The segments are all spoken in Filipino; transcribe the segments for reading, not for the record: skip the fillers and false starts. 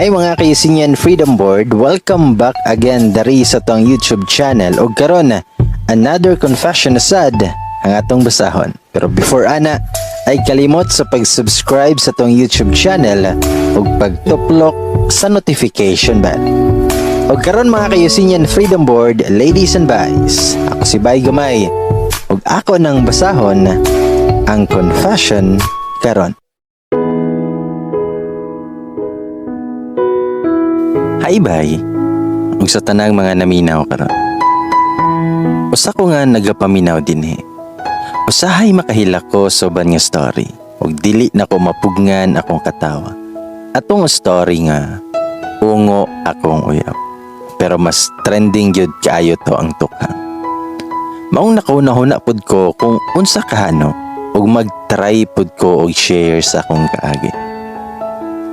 Hi mga kaisinyan Freedom Board, welcome back again dari sa tong YouTube channel ug karon another confession asad ang atong basahon. Pero before ana ay kalimot sa pag-subscribe sa tong YouTube channel ug pagtuplok sa notification bell. Ug karon mga kaisinyan Freedom Board, ladies and boys, ako si Bay Gamay ug ako nang basahon ang confession karon. Hi bay, ug sa tanang mga naminaw karon. Usa ko nga nagapaminaw dinhi. Usahay makahila ko sa uban nga story ug dili na ko mapugnan akong katawa. Atong story nga ungo akong uyab. Pero mas trending gyud kaayo to ang tukhang. Maong nakauna-huna pud ko kung unsa kahano ug mag-try pud ko og share sa akong kaagi.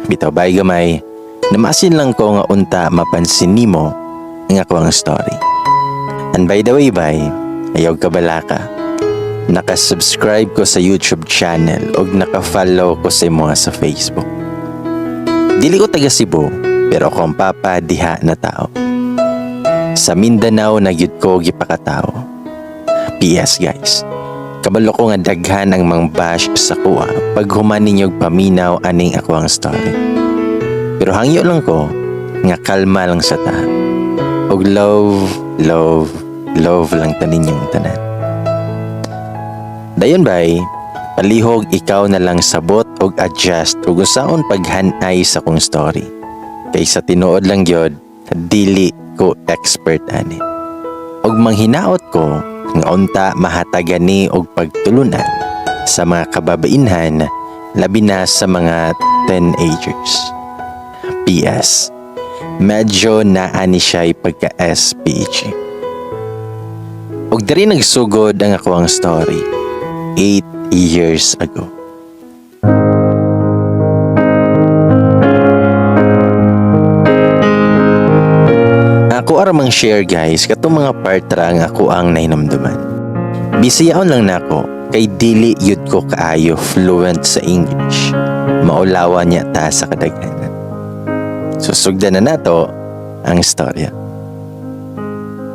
Bitaw bay gamay. Namasin lang ko nga unta mapansin nimo ang akong story. And by the way, bay, ayaw kabalaka. Naka-subscribe ko sa YouTube channel ug naka-follow ko sa mga sa Facebook. Dili ko taga Cebu, pero ako ang papa diha na tao. Sa Mindanao na gyud ko gipakatao. PS guys, kabalo ko nga daghan ang mang bash sa kuha pag human ninyog paminaw aning ako ang story. Pero hangyo lang ko nga kalma lang sa ta. Og love lang tanin yung tanan. Dayon bay, palihog ikaw na lang sabot og adjust ug usaon paghanay sa kong story. Kaysa tinuod lang gyud, dili ko expert ani. Og manghinaot ko nga unta mahatagani og pagtulunan sa mga kababainhan, labi na sa mga teenagers. PS, medyo naani siya'y pagka-SPG. Ug diri nagsugod ang ako ang story 8 years ago. Ako aramang share guys katong mga part ra nga ako ang nahinumduman. Bisiyaon lang nako kay dili yud ko kaayo fluent sa English. Maulawa niya ta sa kadaghanan. Susugdan na nato ang istorya.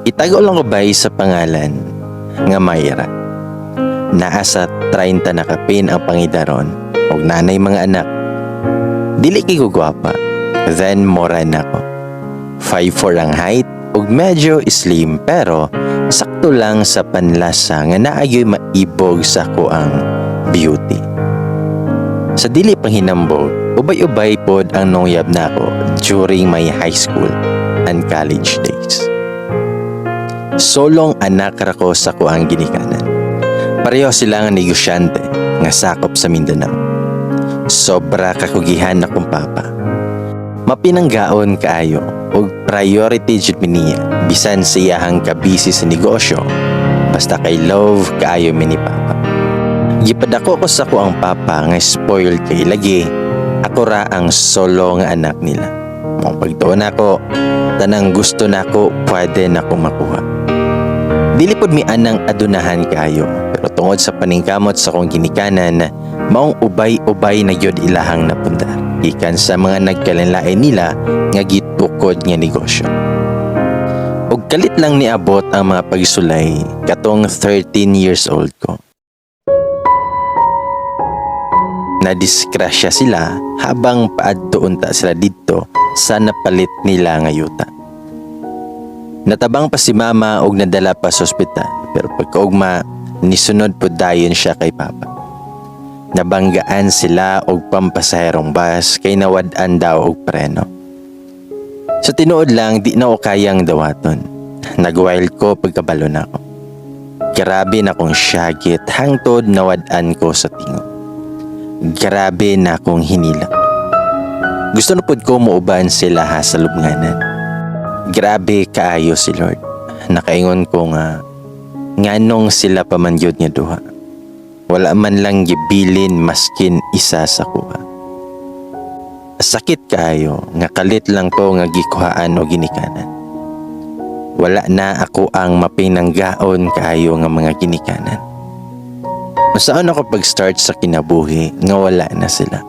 Itago lang ko bay sa pangalan nga Mayra. Naa sa 30 na kapin ang pangidaron og nanay mga anak. Dili kay ko gwapa, then mora na ko. 5'4" ang height ug medyo slim pero sakto lang sa panlasa nga naagyoy maibog sa ko ang beauty. Sa dili pang hinambog, ubay-ubay pod ang nongyab nako during my high school and college days. Solong anak ra ko sa kuang ginikanan. Pareho sila nga negosyante nga sakop sa Mindanao. Sobra kakugihan akong papa. Mapinanggaon kaayo ug priority jud niya bisan siyahang kabisi sa negosyo. Basta kay love kaayo ni papa. Gipadako ko sa kuang papa nga spoiled kay lagi. Ako ra ang solo nga anak nila. Mong pagtuon ako, tanang gusto nako pwede nako makuha. Dili pod mi anang adunahan kayo, pero tungod sa paningkamot sa kong ginikanan, maong ubay-ubay na gyud ilahang napundar. Ikan sa mga nagkalinlain nila nga gitukod nga negosyo. Og kalit lang niabot ang mga pagsulay katong 13 years old ko. Nadiskrasya sila habang paadtuon ta sila dito sa napalit nila nga yuta. Natabang pa si mama og nadala pa sa ospital pero pagkaugma nisunod po dayon siya kay papa. Nabanggaan sila og pampasaherong bus kay nawad-an daw og preno. Sa tinuod lang di na o kayang dawaton. Nagwild ko pagkabalo na ako. Grabe na kong syagit hangtod nawad-an ko sa tingog. Grabe na akong hinila. Gusto na pod ko muuban sila ha sa lubnganan. Grabe kaayo si Lord. Nakaingon ko nga nganong sila pamangyod nga duha. Wala man lang gibilin maskin isa sa kuha. Sakit kaayo nga kalit lang ko nga gikuhaan o ginikanan. Wala na ako ang mapinanggaon kaayo nga mga ginikanan. Masaan ako pag-start sa kinabuhi nga wala na sila.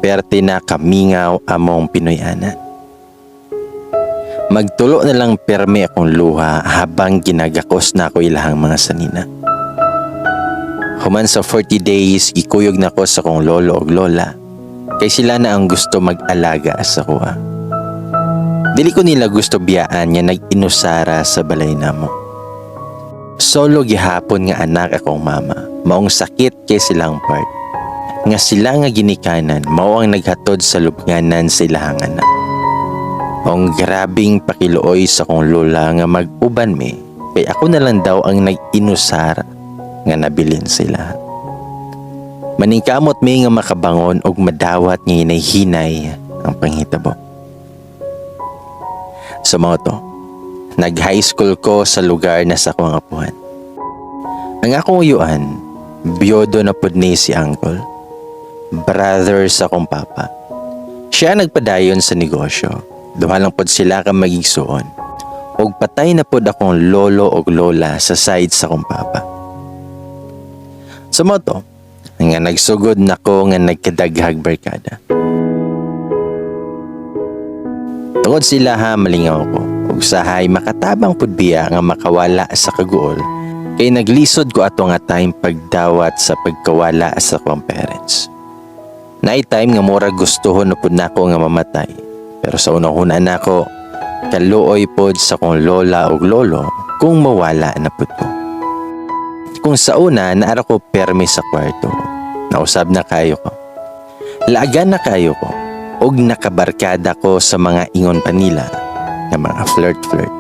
perte na kamingaw among Pinoy ana. Magtulo na lang perme akong luha habang ginagakos na ako ilahang mga sanina. Human sa 40 days, gikuyog na ko sa kong lolo o lola kay sila na ang gusto mag-alaga sa kuha. Dili ko nila gusto biyaan nga nag-inusara sa balay namo. Solo gihapon nga anak akong mama, maong sakit kay silang part. Nga sila nga ginikanan, mao ang naghatod sa lubnganan sa ilahang anak. Ang grabing pakiluoy sa kong lola nga mag-uban mi, kay ako na lang daw ang nag-inusara nga nabilin sila. Maningkamot mi nga makabangon og madawat nga hinay-hinay ang panghitabo. Sa mga to, nag-high school ko sa lugar na sa akong apuhan. Ang akong uyuan, biyodo na pud ni si uncle, brother sa akong papa. Siya nagpadayon sa negosyo. Duha lang pod sila ka magigsuon. Og patay na pod akong lolo og lola sa side sa akong papa. Sa moto, nga nagsugod nako nga nagkadaghag barkada. Tungod sila ha malingaw ko. Ug sahay makatabang pud biya nga makawala sa kaguol. Kay naglisod ko ato nga time pagdawat sa pagkawala sa akong parents. Naay time nga mura gustuhon na pud nako nga mamatay. Pero sa unang-una nako, kaluoy pod sa kong lola o lolo kung mawala na pod ko. Kung sa una, naara ko permi sa kwarto. Nausab na kayo ko. Laagan na kayo ko. Og nakabarkada ko sa mga ingon pa nila na mga flirt-flirt.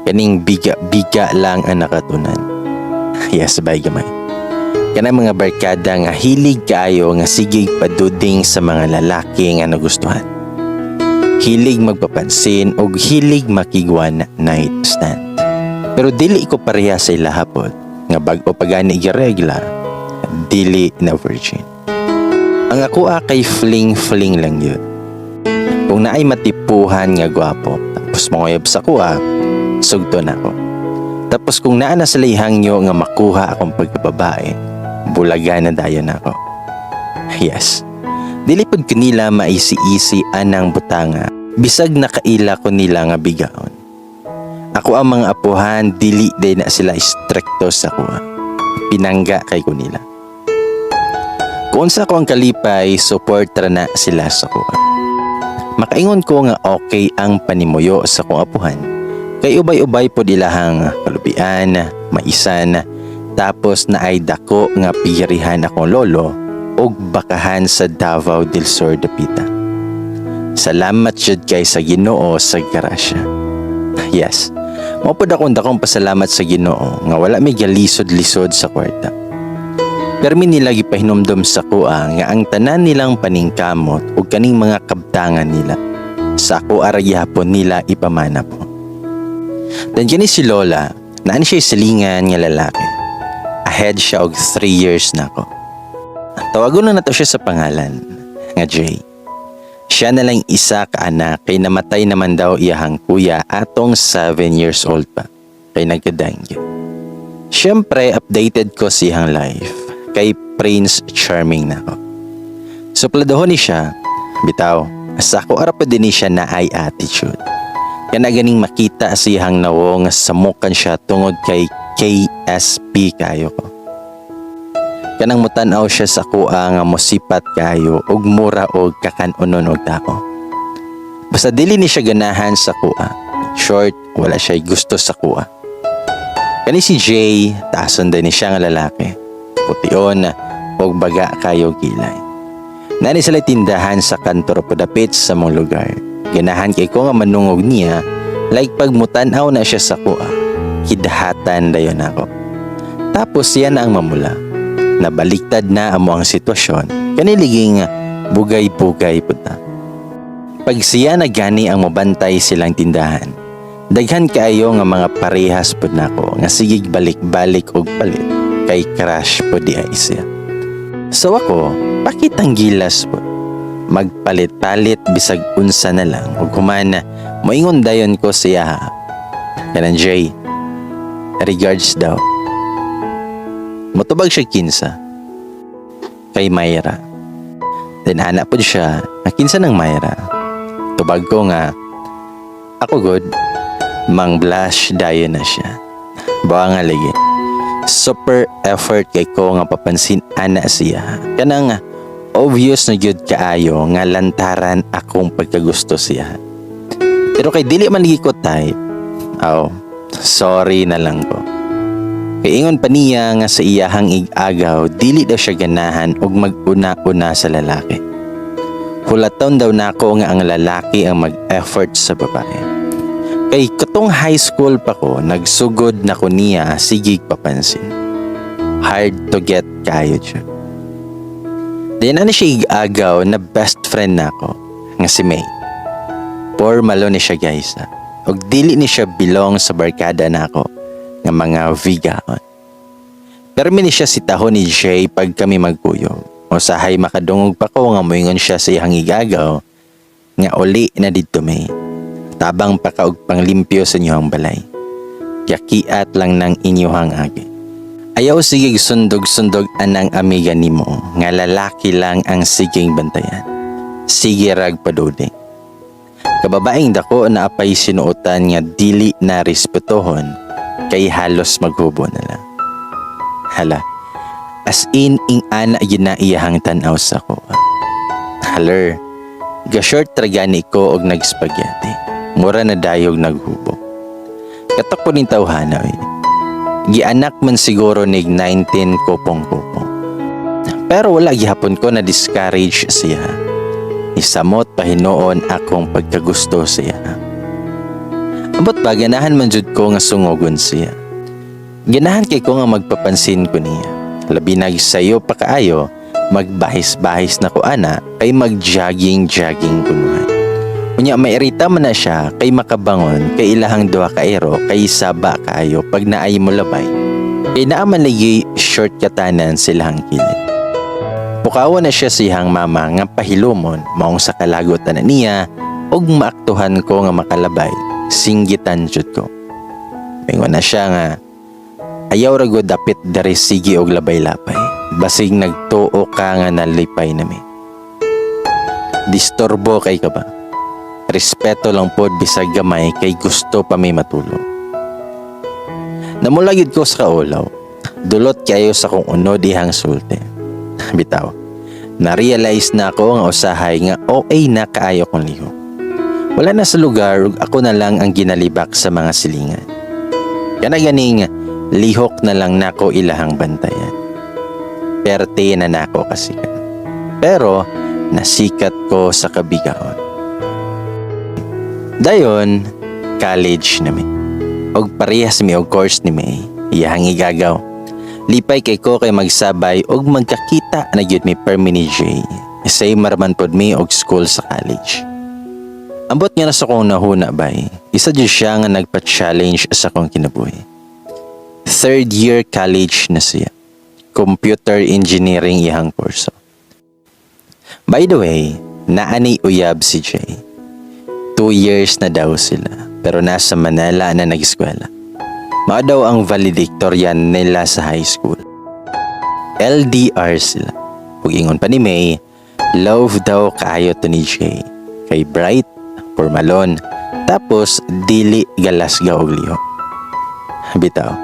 Kaning biga-biga lang ang nakatunan. Yes, bay gamay. Kanang mga barkada nga hilig kayo nga sigig paduding sa mga lalaki nga nagustuhan. Hilig magpapansin o hilig makigwan night stand. Pero dili ko pareha sa ilahapon nga bag-o pagani giregla, dili na virgin. Ang ako kay fling-fling lang yun. Kung naay matipuhan nga gwapo, tapos mangoyab sa kuha, sugto na ko. Tapos kung naa na sa hangyo nga makuha akong pagkababae, bulaga na dayon ako. Yes. Dili pud kanila maisi-isi anang butanga, bisag nakaila ko nila nga bigaon. Ako ang mga apuhan, dili day na sila stricto sa kuha. Pinangga kay ko nila. Kung sa ko ang kalipay, support na sila sa kuha. Makaingon ko nga okay ang panimuyo sa kong apuhan. Kay ubay-ubay po dilahang kalubian, maisan, tapos na ay dako nga pigirihan akong lolo og bakahan sa Davao del Sur dapita. Salamat jud kay sa Ginoo sa grasya. Yes, mapod akong dakong pasalamat sa Ginoo nga wala may galisod-lisod sa kwarta. Permi nila gipahinumdom sa kuha nga ang tanan nilang paningkamot ug kaning mga kabtangan nila sa ako arayapon nila ipamana po. Dan kini si Lola, naan siya silingan nga lalaki. Ahead siya og 3 years na ko. Tawagon na nato siya sa pangalan nga Jay. Siya na lang isa ka anak kay namatay naman daw iyahang kuya atong 7 years old pa kay nagkadangge. Siyempre updated ko siyang life kay Prince Charming na ko. So pladohon ni siya, bitaw, asa ko arap din ni siya na ay attitude. Kana ganing makita siyang nawong sa mukan siya tungod kay KSP kayo ko. Kanang mutanaw siya sa kuha nga mosipat kayo ug mura og kakanunon og tao. Basta dili ni siya ganahan sa kuha. Short, wala siya gusto sa kuha. Kani si Jay, taason din ni siya nga lalaki. Pution og baga kayo gilay. Nani sila tindahan sa kantor podapit sa mong lugar. Ganahan kay ko nga manungog niya like pag mutanaw na siya sa kuha. Hidahatan dayon ako. Tapos yan ang mamula. Nabaliktad na amo ang sitwasyon, kaniliging bugay-bugay puta. Pag siya nagani ang mabantay silang tindahan, daghan kaayo nga mga parehas pud nako nga sigig balik-balik og palit kay crush pud di ay siya. So ako, pakitang gilas pud. Magpalit-palit bisag unsa na lang ug human moingon dayon ko siya. Kanan Jay, regards daw. Motubag siya kinsa kay Mayra. Then hanap po siya, nakinsa ng Myra. Tubag ko nga, ako good, mang blush dayo na siya. Bawa nga lagi. Super effort kay ko nga papansin ana siya. Kanang obvious na gyud kaayo nga lantaran akong pagkagusto siya. Pero kay dili man lagi ko type. Sorry na lang ko. Kay ingon pa niya nga sa iyahang ig-agaw, dili daw siya ganahan og mag-una-una sa lalaki. Hulaton daw nako nga ang lalaki ang mag-effort sa babae. Kay katong high school pa ko, nagsugod na ko niya sigig papansin. Hard to get kayo siya. Then ano siya ig-agaw na best friend nako nga si May. Formalo ni siya guys. Og dili ni siya belong sa barkada nako nga mga vigaon. Pero mini siya sitahon ni Jay pag kami magkuyog. O sahay makadungog pa ko nga moingon siya sa iyang igagaw nga uli na didto May. Tabang pa ka og panglimpyo sa inyong balay. Yakiat lang ng inyong agi. Ayaw sigig sundog-sundog anang amiga nimo nga lalaki lang ang siging bantayan. Sige rag paduding. Kababaeng dako na apay sinuotan nga dili na respetuhon kay halos maghubo na lang. Hala, as in ing ana yun na iyahang tanaw sa ko. Haler, ga-short tragani ko og nag-spaghetti. Mura na dayog naghubo. Katok ko ning tawhana gianak man siguro nig 19 kopong-kopong. Pero wala gihapon ko na discourage siya. Isamot pahinoon akong pagkagusto siya. Abot ba ganahan man jud ko nga sungogon siya. Ganahan kay ko nga magpapansin ko niya. Labi na sayo pa kaayo, magbahis-bahis na ko ana kay mag-jogging kunuhan. Unya mairita man na siya kay makabangon kay ilahang duha ka ero kay saba kaayo pag naay mo labay. Kay naaman lagi shortcutanan silang kilid. Pukawa na siya siyang mama nga pahilumon maong sa kalagotan na niya og maaktuhan ko nga makalabay. Singgitan jud ko. Mingon na siya nga ayaw ra gud dapit dari sige og labay-lapay. Basig nagtuo ka nga nalipay nami. Disturbo kay ka ba? Respeto lang pod bisag gamay kay gusto pa may matulog. Namulagid ko sa kaulaw. Dulot kayo sa kong unod ihang sulte. Bitaw. Na-realize na ako nga usahay nga okay na kaayo kong liho. Wala na sa lugar ug ako na lang ang ginalibak sa mga silingan. Kana ganing lihok na lang nako ilahang bantayan. Perte na nako kasi. Pero nasikat ko sa kabigaon. Dayon, college na mi. Og parehas mi og course ni May. Iyahang igagaw. Lipay kay ko kay magsabay og magkakita na gyud mi permi ni Jay. Say maraman pod mi og school sa college. Ambot nga na sa kong nahuna bay, isa dyan siya nga nagpa-challenge sa kong kinabuhi. 3rd year college na siya. Computer engineering iyang kurso. By the way, naani uyab si Jay. 2 years na daw sila, pero nasa Manila na nag-eskwela. Mao daw ang valedictorian nila sa high school. LDR sila. Ug ingon pa ni May, love daw kaayo to ni Jay. Kay bright, formalon, tapos dili galasga og liho. Bitaw.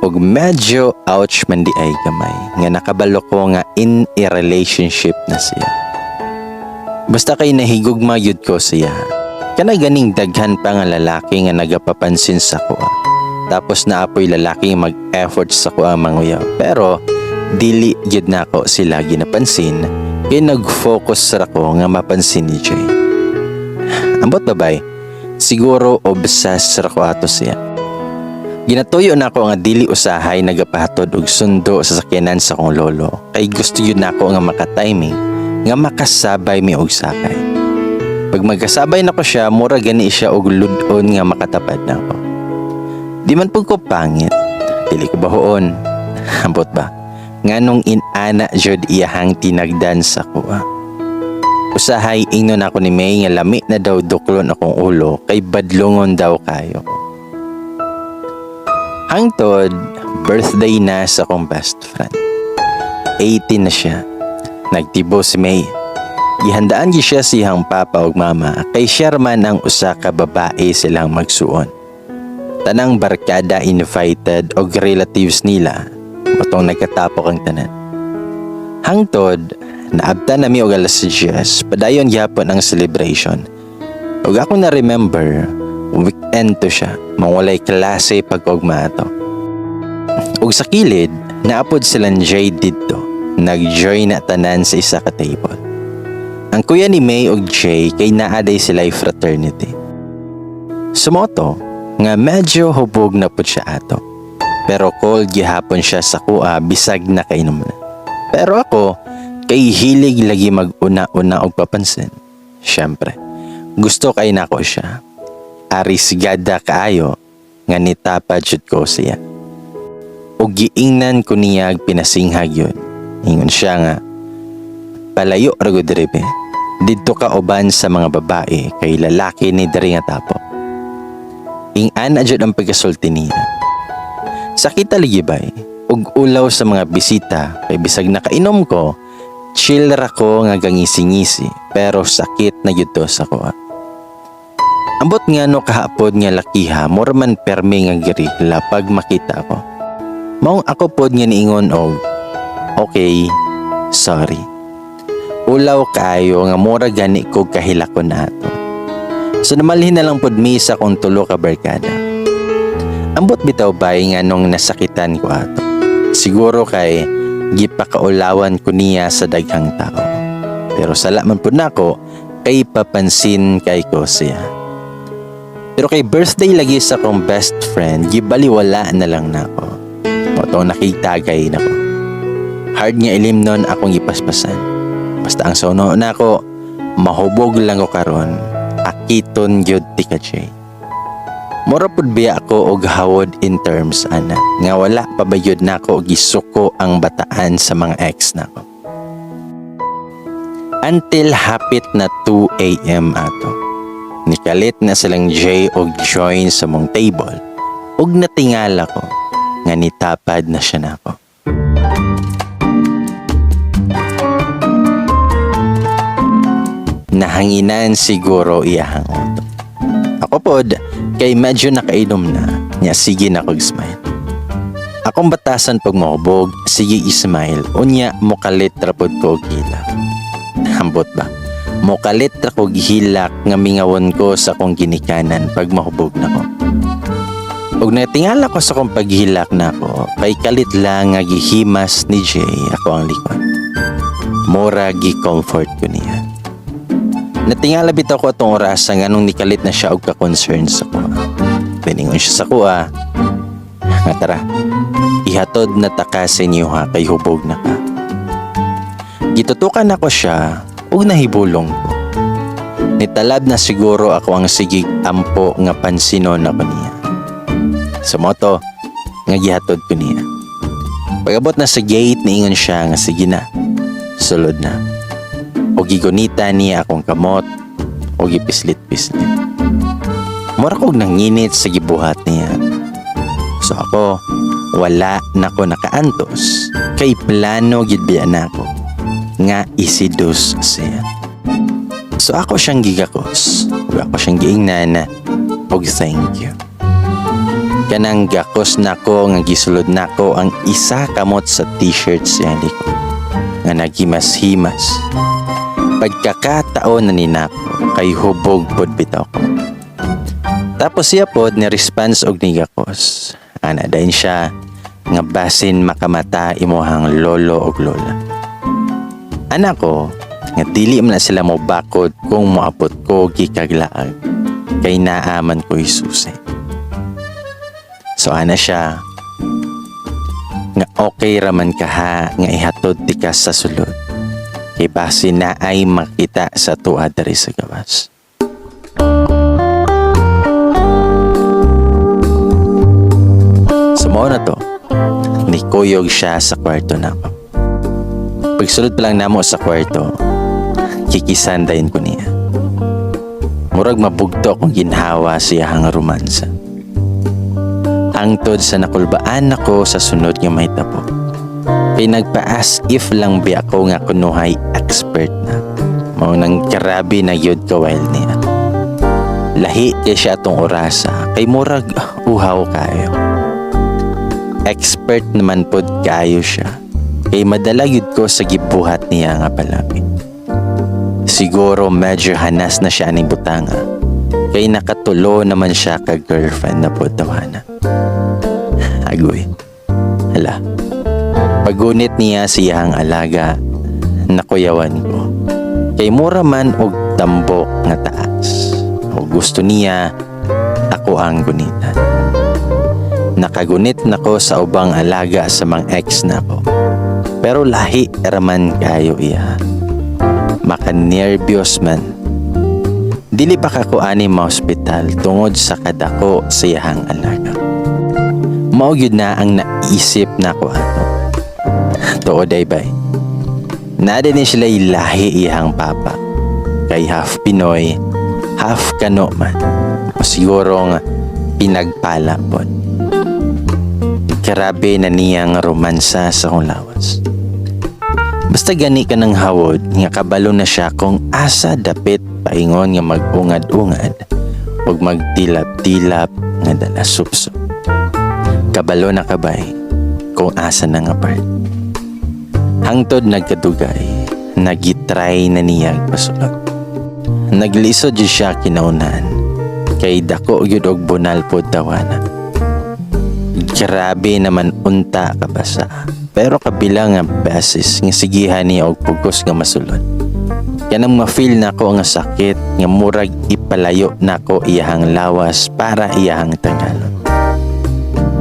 Ug medyo ouch man di ay gamay nga nakabalo ko nga in a relationship na siya. Basta kay nahigugma yud ko siya. Kana ganing daghan pa nga lalaki nga nagapapansin sa ko. Tapos naapoy lalaki mag-effort sa ko ang manguyaw. Pero dili yun na ako sila ginapansin. Kaya nag-focus sa ko nga mapansin ni Jay. Ambot babay, siguro obsessed sa ko ato siya. Ginatuyo na ako nga dili usahay nagapahatod og sundo sa sakyanan sa kong lolo. Kay gusto yun na ako nga makatiming, nga makasabay mi og sakay. Pag magkasabay na ko siya, mura gani siya og ludon nga makatapad na ako. Di man pug ko pangit, dili ko bahoon. Ambot ba? Nganong inana jud iyahang tinagdan sa kuha. Usahay ingnon ako ni May nga lami na daw duklon akong ulo kay badlongon daw kayo. Hangtod, birthday na sa akong best friend. 18 na siya. Nagtibo si May. Gihandaan gi siya siyang papa ug mama kay Sherman ang usa ka babae silang magsuon. Tanang barkada invited og relatives nila butong nagkatapok ang tanan. Hangtod, naabtan nami og alas 10, padayon gyapon ang celebration. Ug ako na remember, weekend to siya, mawalay klase pag-ugma ato. Ug sa kilid, naapod silang Jay dito, nag-join na tanan sa isa ka table. Ang kuya ni May ug Jay kay naaday sila'y fraternity. Sumoto, nga medyo hubog na pud siya ato. Pero cold gihapon siya sa kuha bisag na kainom na. Pero ako, kay hilig lagi mag-una-una og papansin. Siyempre, gusto kay nako siya. Arisgada kaayo nga nitapad jud ko siya. Ug giingnan ko niya pinasinghag yun. Ingon siya nga, palayo ra gud diri be. Didto ka uban sa mga babae kay lalaki ni diri nga tapo. Ing-ana jud ang pagkasulti niya. Sakit aligibay, ug ulaw sa mga bisita kay bisag nakainom ko, chill ra ko nga gangisi-ngisi pero sakit na gyud to sa kuha. Ambot nga no kahapon nga lakiha, more man permi nga girigla pag makita ko. Maong ako pod nga niingon og, okay, sorry. Ulaw kayo nga mura gani ko kahilakon nato. So namalhin na lang pod mi sa kung tulo ka barkada. Ambot bitaw bay nga nung nasakitan ko ato. Siguro kay gipakaulawan ko niya sa daghang tao. Pero sala man pod nako kay papansin kay ko siya. Pero kay birthday lagi sa kong best friend, gibaliwala na lang nako. Oto nakitagay nako. Hard nga ilim nun akong ipaspasan. Basta ang sono nako, mahubog lang ko karon. Akiton gyud ti ka Jay. Mura pud biya ako og hawod in terms ana nga wala pa bayod nako og gisuko ang bataan sa mga ex nako. Until hapit na 2 AM ato. Nikalit na silang Jay og join sa mong table ug natingala ko nga nitapad na siya nako. Nahanginan siguro iyahang uto. Ako pod, kay medyo nakainom na, niya sige na kog smile. Akong batasan pag mahubog, sige ismile, unya mukalit ra pod ko og hilak. Hambot ba? Mukalit ra kog hilak nga mingawon ko sa kong ginikanan pag mahubog na ko. Ug natingala ko sa kong paghilak na ko, kay kalit lang nga gihimas ni Jay ako ang likod. Mura gi-comfort ko niya. Natingala bitaw ko atong oras nga nung nikalit na siya og ka-concern sa kuha. Piningon siya sa kuha. Nga tara, ihatod na takasin niyo ha kay hubog na ka. Gitutukan ako siya ug nahibulong ko. Nitalab na siguro ako ang sigig ampo nga pansinon ako niya. Sa moto, nga gihatod ko niya. Pag-abot na sa gate, niingon siya nga sige na, sulod na. O gigunita niya akong kamot o gipislit-pislit. Mura kog nanginit sa gibuhat niya. So ako, wala na ko nakaantos kay plano gid biya nako nga isidus siya. So ako siyang gigakos ug ako siyang giingnan og thank you. Kanang gakos nako nga gisulod nako ang isa kamot sa t-shirt siya likod nga nagimas-himas. Pagkakataon na ninako kay hubog pod bitaw ko. Tapos siya pod ni response og nigakos. Ana dayon siya nga basin makamata imuhang lolo og lola. Anak ko nga dili man na sila mo bakod kung moabot ko gikaglaag kay naaman ko isusi. So ana siya nga okay raman ka ha nga ihatod ti ka sa sulod. Kay basin na ay makita sa tuwa diri sa gawas. Sumo na to, nikuyog siya sa kwarto nako. Pagsulod pa lang namo sa kwarto, kikisandayin ko niya. Murag mabugto kung ginhawa siya hang romansa. Hangtod sa nakulbaan ako sa sunod nga may tapo. Kay nagpa-ask if lang bi ako nga kunuhay expert na. Mao nang karabi na yun kawal niya. Lahi kay siya tong orasa kay murag uhaw kayo. Expert naman pod kayo siya. Kay madala yun ko sa gibuhat niya nga palami. Siguro medyo hanas na siya ni butanga. Kay nakatulo naman siya ka girlfriend na pod tawana. Agoy. Hala. Pagunit niya siyang alaga, nakuyawan ko. Kay mura man og tambok nga taas. O gusto niya, ako ang gunitan. Nakagunit nako sa ubang alaga sa mga ex na ko. Pero lahi raman kayo iya. Makanervyos man. Dili pa kako ani ma-hospital tungod sa kadako sa iyahang alaga. Mao gyud na ang naisip nako ato. Tuod ay bay. Nada ni sila ilahi iyang papa. Kay half Pinoy, half Kano man. O siguro nga pinagpala po. Karabe na niyang romansa sa kong lawas. Basta gani ka ng hawod, nga kabalo na siya kung asa dapit paingon nga mag-ungad-ungad o magtilap-tilap nga dala supso. Kabalo na kabay kung asa na nga part. Hangtod nagkadugay, nagitry na niyag pasulag. Naglisod yun siya kinaunan, kay dako yun og bunal po tawana. Grabe naman unta kabasa, pero kabila nga beses nga sigihan niya og pugos nga masulod. Kanang ma-feel nako nga sakit nga murag ipalayo nako iyahang lawas para iyahang tangalon.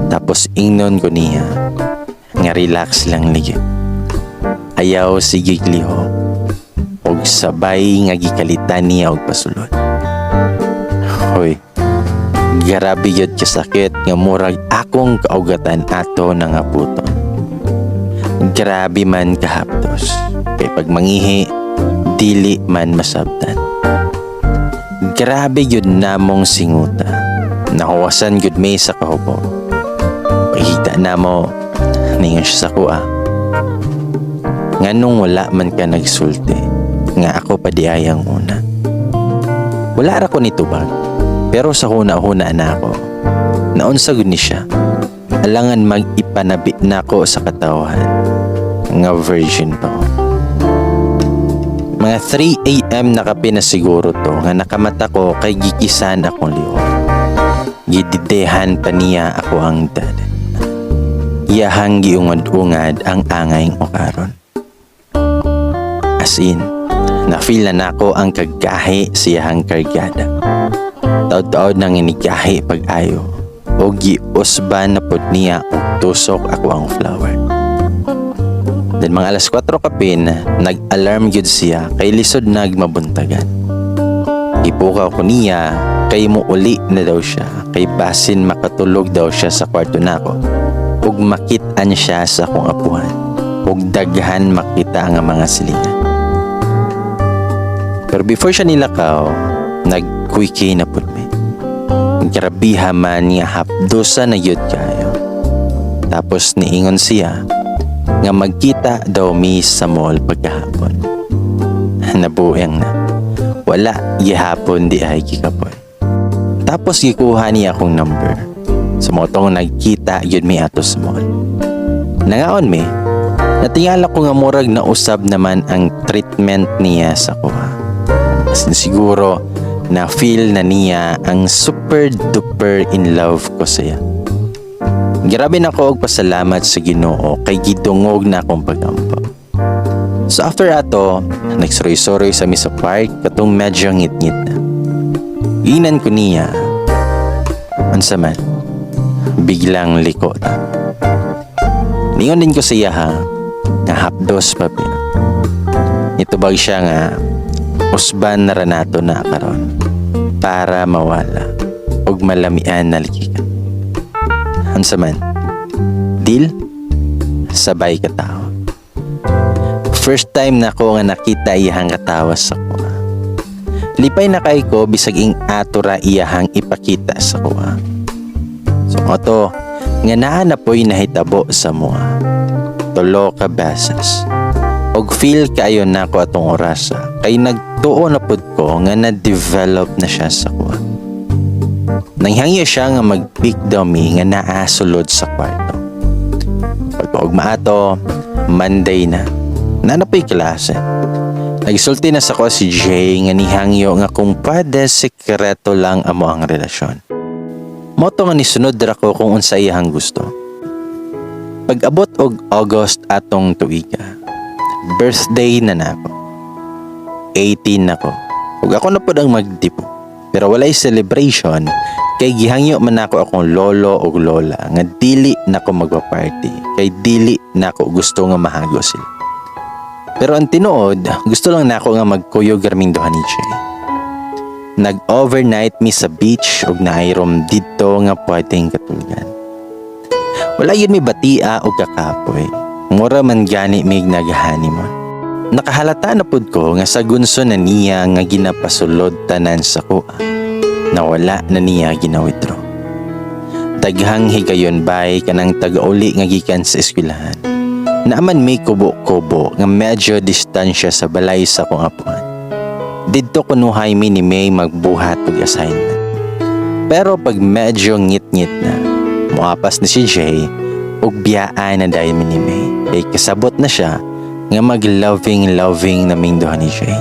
Tapos ingnon ko niya nga relax lang ligid. Ayaw sige gliho og sabay nga gikalitan niya og pasulod. Hoy, grabe yun kasakit nga murag akong kaugatan ato na nga puton. Grabe man kahaptos, kay pag mangihi, dili man masabtan. Grabe yun namong singuta, nahuwasan yun may sa kahubo. Pagkita na mo, ningon siya sa kuha. Nga nung wala man ka nagsulti, nga ako pa di ayang una. Wala ra ko nitubag, pero sa huna-huna na ako, naunsa gud ni siya. Alangan mag-ipanabi na ako sa katawhan, nga virgin pa ko. Mga 3 a.m. na kape na siguro to, nga nakamata ko kay gikisan akong liwa. Gididehan pa niya ako ang dada. Iyahang giungad-ungad ang angay o karon. As in, na-feel na nako ang kagahi siyahang kargada. Taod-taod nang inigahi pag-ayo. O giusban na pod niya og tusok ako ang flower. Then mga alas 4 kapin, nag-alarm gyud siya kay lisod nagmabuntagan. Ipukaw ko niya kay muuli na daw siya kay basin makatulog daw siya sa kwarto nako. Ug makit-an siya sa akong apuhan. Ug daghan makita nga mga silingan. Pero before siya nilakaw, nag-quickie na po me. Grabiha man nga hapdosa na yun kayo. Tapos niingon siya nga magkita daw mi sa mall pagkahapon. Nabueng na. Wala gihapon di ay kikapoy. Tapos gikuha niya akong number. Sumotong nagkita yun mi ato sa mall. Nangaon mi, natingala ko nga murag na usab naman ang treatment niya sa kuha. Siguro na feel na niya ang super duper in love ko siya. Grabe na ko og pasalamat sa Ginoo kay gidungog na akong pagampo. So after ato, nagsuroy-suroy sa misa park katong medyo ngit-ngit na. Ginan ko niya. Unsa man, biglang liko ta. Ningon din ko siya ha, nga hapdos pa pin. Itubag siya nga usban na ranato na karon para mawala og malamian na likikan. Unsa man, deal? Sabay katawa. First time na ko nga nakita iyahang katawa sa kuha. Lipay na kay ko bisag ing atura iyahang ipakita sa kuha. So oto, nga naa na po'y nahitabo sa mua. tulo ka beses. Og feel kaayo nako atong orasa kay nagtuo na pud ko nga na-develop na siya sa kuha. Nanghangyo siya nga mag-pick daw mi nga naa sulod sa kwarto. Pagpaugma ato, Monday na. Nanapoy klase. Nagsulti na sa ko si Jay nga nihangyo nga kung pwede sekreto lang amo ang relasyon. Moto nga nisunod ra ko kung unsa iyang gusto. Pag-abot og August atong tuiga, birthday na nako. 18 nako. Ug ako na pud ang magdipo. Pero walay celebration kay gihangyo man nako akong lolo ug lola nga dili nako magpa-party kay dili nako gusto nga mahago sila. Pero ang tinuod, gusto lang nako nga magkuyog raming duha ni Jay. Nag-overnight mi sa beach ug naayrom didto nga pwedeng katulgan. Wala yun mi batia o kakapoy. Mura man gani mig nag-honeymoon. Nakahalata na pud ko nga sa gunso na niya nga ginapasulod tanan sa kuha. Na wala na niya gina-withdraw. Daghang higayon bay kanang taga-uli nga gikan sa eskwelahan. Naaman may kubo-kubo nga medyo distansya sa balay sa kong apuhan. Didto kunuhay mi ni May magbuhat og assignment. Pero pag medyo ngit-ngit na, muapas na si Jay ug biyaan na dahil mi ni May. Kay kasabot na siya nga mag-loving naming duha ni Jay.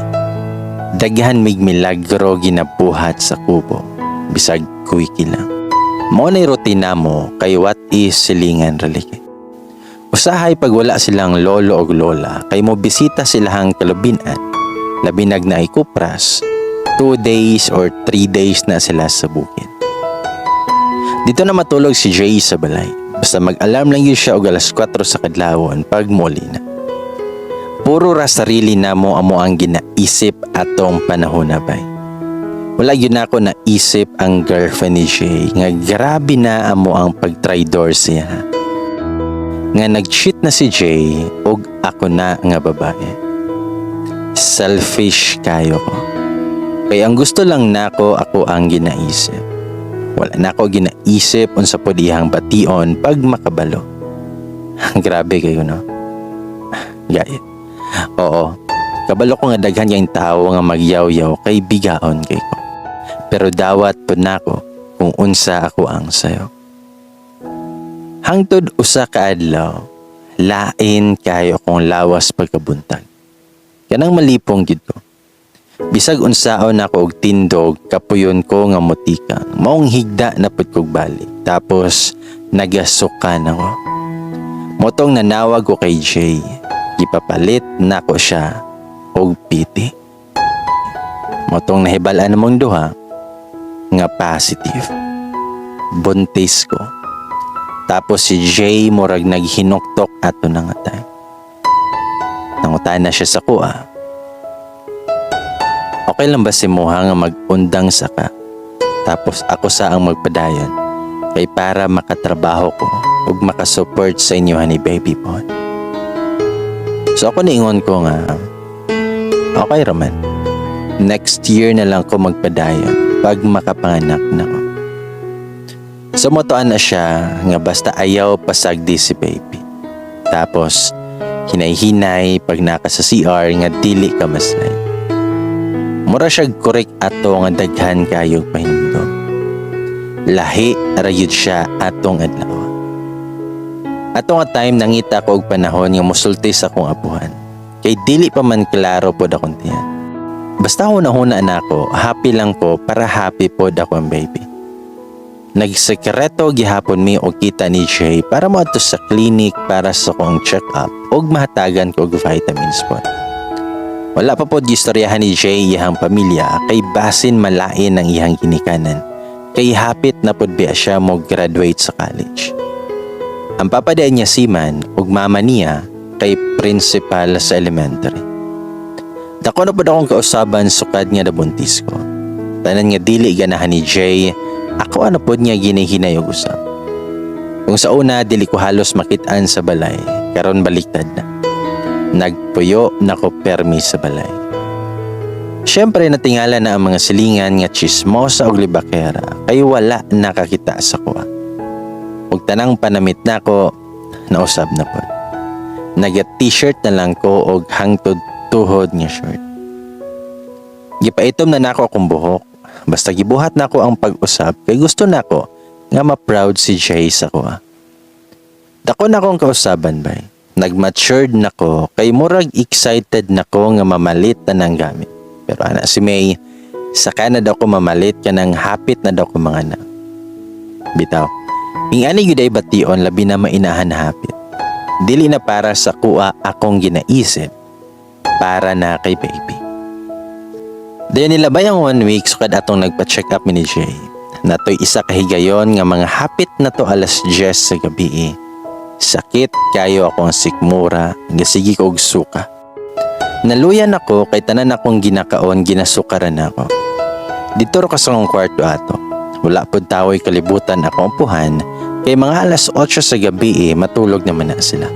Daghan mig milagro ginabuhat sa kubo. Bisag kuwiki lang. Mao nay rutina mo kay what is silingan religi. Usahay pag wala silang lolo o lola kay mo bisita silahang kalubinan. Labinag na ay kupras, 2 days or 3 days na sila sa bukid. Dito na matulog si Jay sa balay. Basta mag-alarm lang yun siya og alas 4 sa kadlawon pag muli na. Puro ra sarili na mo amo ang ginaisip atong panahon na bay. Wala yun ako naisip ang girlfriend ni Jay nga grabe na amo ang pag-traidor siya. Nga nag-cheat na si Jay ug ako na nga babae. Selfish kayo ko. Kaya ang gusto lang nako ako ang ginaisip. Wala na ako ginaisip unsa pod iyang bation pag makabalo. Grabe kayo no. Gayet. Oo. Kabalo ko nga daghan yang tao nga magyaw-yaw kay bigaon kay ko. Pero dawat pod nako kung unsa ako ang sayo. Hangtod usa ka adlaw, lain kayo kung lawas pagkabuntag. Kanang malipong gid ko. Bisag unsaon nako og tindog, kapuyon ko nga mutikang. Maong higda na pud kog balik. Tapos nagasukan ako. Motong nanawag ko kay Jay. Gipapalit nako siya og piti. Motong nahibalaan namong duha nga positive. Buntis ko. Tapos si Jay murag naghinuktok ato na nga time. Nangutan na siya sa kuha. Okay lang ba si Moha nga mag-undang sa ka? Tapos ako sa ang magpadayon kay para makatrabaho ko ug makasupport sa inyo ni baby po. So ako niingon ko nga, okay raman. Next year na lang ko magpadayon pag makapanganak na ko. So motoan na siya nga basta ayaw pasagdi si baby. Tapos hinay-hinay pag naka sa CR nga dili ka masay. Mura siya korek ato nga daghan kayog pahinumdom. Lahi rayud siya atong adlaw. Ato nga time nangita ko og panahon nga mosulti sa akong apuhan. Kay dili pa man klaro pod akong tiyan. Basta hunahuna na ako, happy lang ko para happy pod ako ang baby. Nagsekreto gihapon mi og kita ni Jay para moadto sa clinic para sa kong check-up ug mahatagan ko og vitamins po. Wala pa pod gistoryahan ni Jay iyang pamilya kay basin malain ang iyang ginikanan. Kay hapit na pod biya siya mo graduate sa college. Ang papaday niya siman ug mama niya kay principal sa elementary. Dako na pod akong kausaban sukad nga nabuntis ko. Tanan nga dili ganahan ni Jay. Ako ano pod niya ginihinay og usap. Kung sa una dili ko halos makitaan sa balay, karon baliktad na. Nagpuyo na ko permi sa balay. Siyempre natingala na ang mga silingan nga chismosa og libakera kay wala nakakita sa kuha. Ug tanang panamit na ko, nausab na pod. Naga-t-shirt na lang ko og hangtod tuhod nga short. Gipaitom na nako akong buhok. Basta gibuhat nako ang pag-usap kay gusto nako nga ma-proud si Jay sa ko. Dako na akong kausaban bay. Nag-matured nako kay murag excited nako nga mamalit na ng gamit. Pero ana si May, saka na daw ko mamalit ka ng hapit na daw ko mga na. Bitaw, ingani gyud ay bation labi na mainahan hapit. Dili na para sa kuha akong ginaisip, para na kay baby. Dayon nilabay ang 1 week sukad atong nagpa-check up ni Jay. Natoy isa kahigayon nga mga hapit na to alas 10 sa gabi. Sakit kayo akong sikmura, gasigi ko og suka. Naluyan ako kay tanan akong ginakaon ginasukaran ako. Dito ro ka sa akong kwarto ato. Wala pud tawoy kalibutan akong puhan kay mga alas 8 sa gabi matulog naman na sila.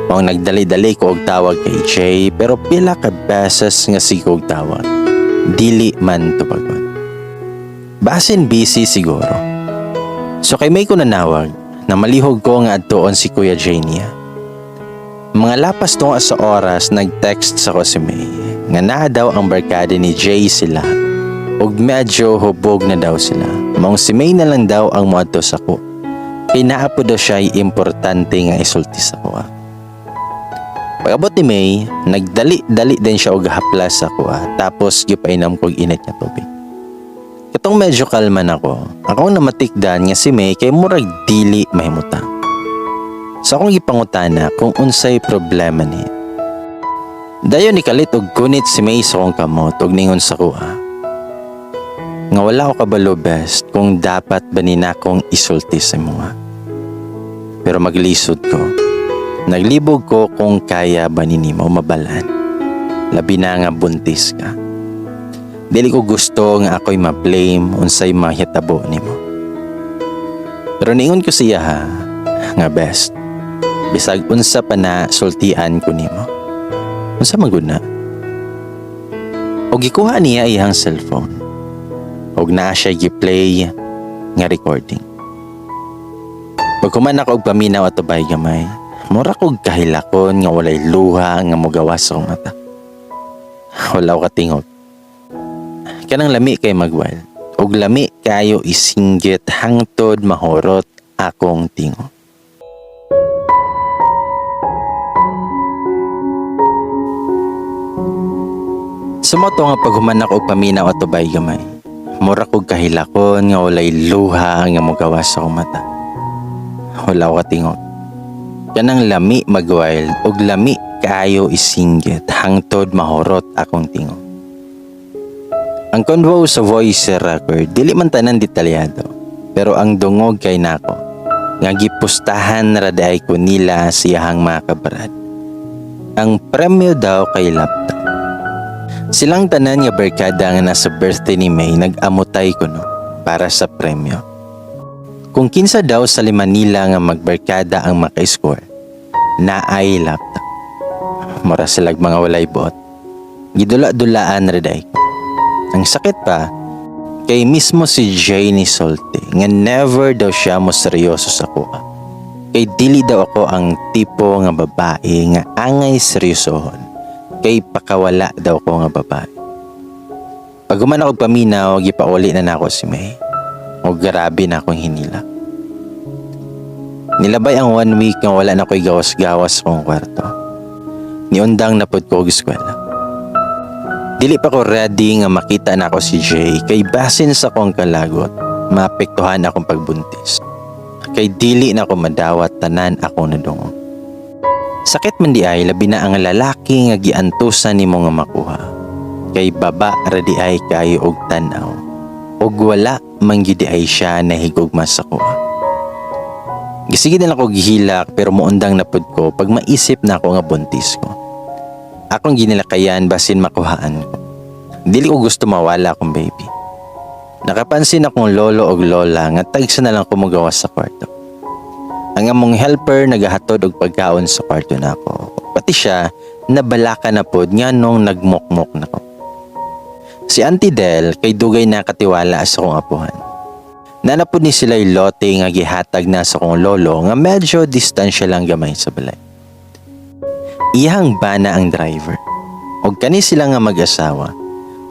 Mao nagdali-dali ko og tawag kay Jay pero pila ka beses nga sigog tawag. Dili man tubagon. Basin busy siguro. So kay may ko nanawag na malihog ko nga adtoon si Kuya Jay niya. Mga lapas tunga sa oras nag-text sa ko si May nga naa daw ang barkada ni Jay sila ug medyo hubog na daw sila. Maong si May na lang daw ang moadto sa ko. Kay naa po daw siya importante nga isulti sa ko. Pag-abot ni May, nagdali-dali din siya og haplas sa ko. Tapos gipainom ko og init nga tubig. Katong medyo kalma na ko, akong namatikdan nga si May kay murag dili mahimuta. So akong gipangutana kung unsay problema ni. Dayon ni kalit og kunit si May sa akong kamot og ningon sa ko. Nga wala ko kabalo best kung dapat ba nina akong isulti sa mga. Pero maglisod ko. Naglibog ko kung kaya ba nini mo mabalan. Labi na nga buntis ka. Dili ko gusto nga ako'y ma-blame unsay mahitabo nimo. Pero ningon ko siya nga best. Bisag unsa pa na sultian ko nimo. Unsa magud na? Og gikuha niya iyang cellphone. Og naa siya gi-play nga recording. Pagkuman ako og paminaw ato bay gamay, mura kog kahilakon nga walay luha nga mogawas sa mata. Wala ko katingog. Kanang lami kay magwal. Og lami kayo isinggit hangtod mahorot akong tingo. Sumoto nga paghuman ako og paminaw ato bay gamay. Mura kog kahilakon nga walay luha nga mogawas sa mata. Wala ko katingog. Kanang lami magwild og lami kaayo isinggit hangtod mahorot akong tingog. Ang convo sa voice record dili man tanan detalyado, pero ang dungog kay nako nga gipustahan raday ko nila siyahang mga kabarad. Ang premyo daw kay laptop. Silang tanan nga barkada nga nasa birthday ni May nag-amutay ko no para sa premyo. Kung kinsa daw sa lima nila nga magbarkada ang maka-score, na ay laptop. Mura silag mga walay buot. Gidula-dulaan raday ko. Ang sakit pa, kay mismo si Jay ni Solte nga never daw siya mo seryoso sa kuha. Kay dili daw ako ang tipo nga babae nga angay seryosohon. Kay pakawala daw ko nga babae. Pag human ako paminaw, gipauli na nako si May. O grabe na akong hinila. Nilabay ang 1 week nga wala na ko'y gawas-gawas kong kwarto. Niundang na pod ko og eskwela. Dili pa ko ready nga makita na ako si Jay kay basin sa kong kalagot, maapektuhan akong pagbuntis. Kay dili na ako madawat tanan akong nadungog. Sakit man di ay labi na ang lalaki nga giantusan nimo nga makuha. Kay baba ra di ay kayo og tan-aw. Og wala man gyud ay siya nahigugma sa kuha. Gisige na lang ko gihilak pero muundang na pod ko pag maisip na ako nga buntis ko. Akong ginilakayan basin makuhaan ko. Dili ko gusto mawala akong baby. Nakapansin akong lolo og lola nga tagsa na lang kumugawas sa kwarto. Ang among helper nagahatod og pagkaon sa kwarto nako. Pati siya nabalaka na pod nga nung nagmokmok nako. Si Auntie Del kay dugay na katiwala sa kong apuhan. Nanapod ni sila'y lote nga gihatag na sa kong lolo nga medyo distansya lang gamay sa balay. iyang bana ang driver. Og kani sila nga mag-asawa,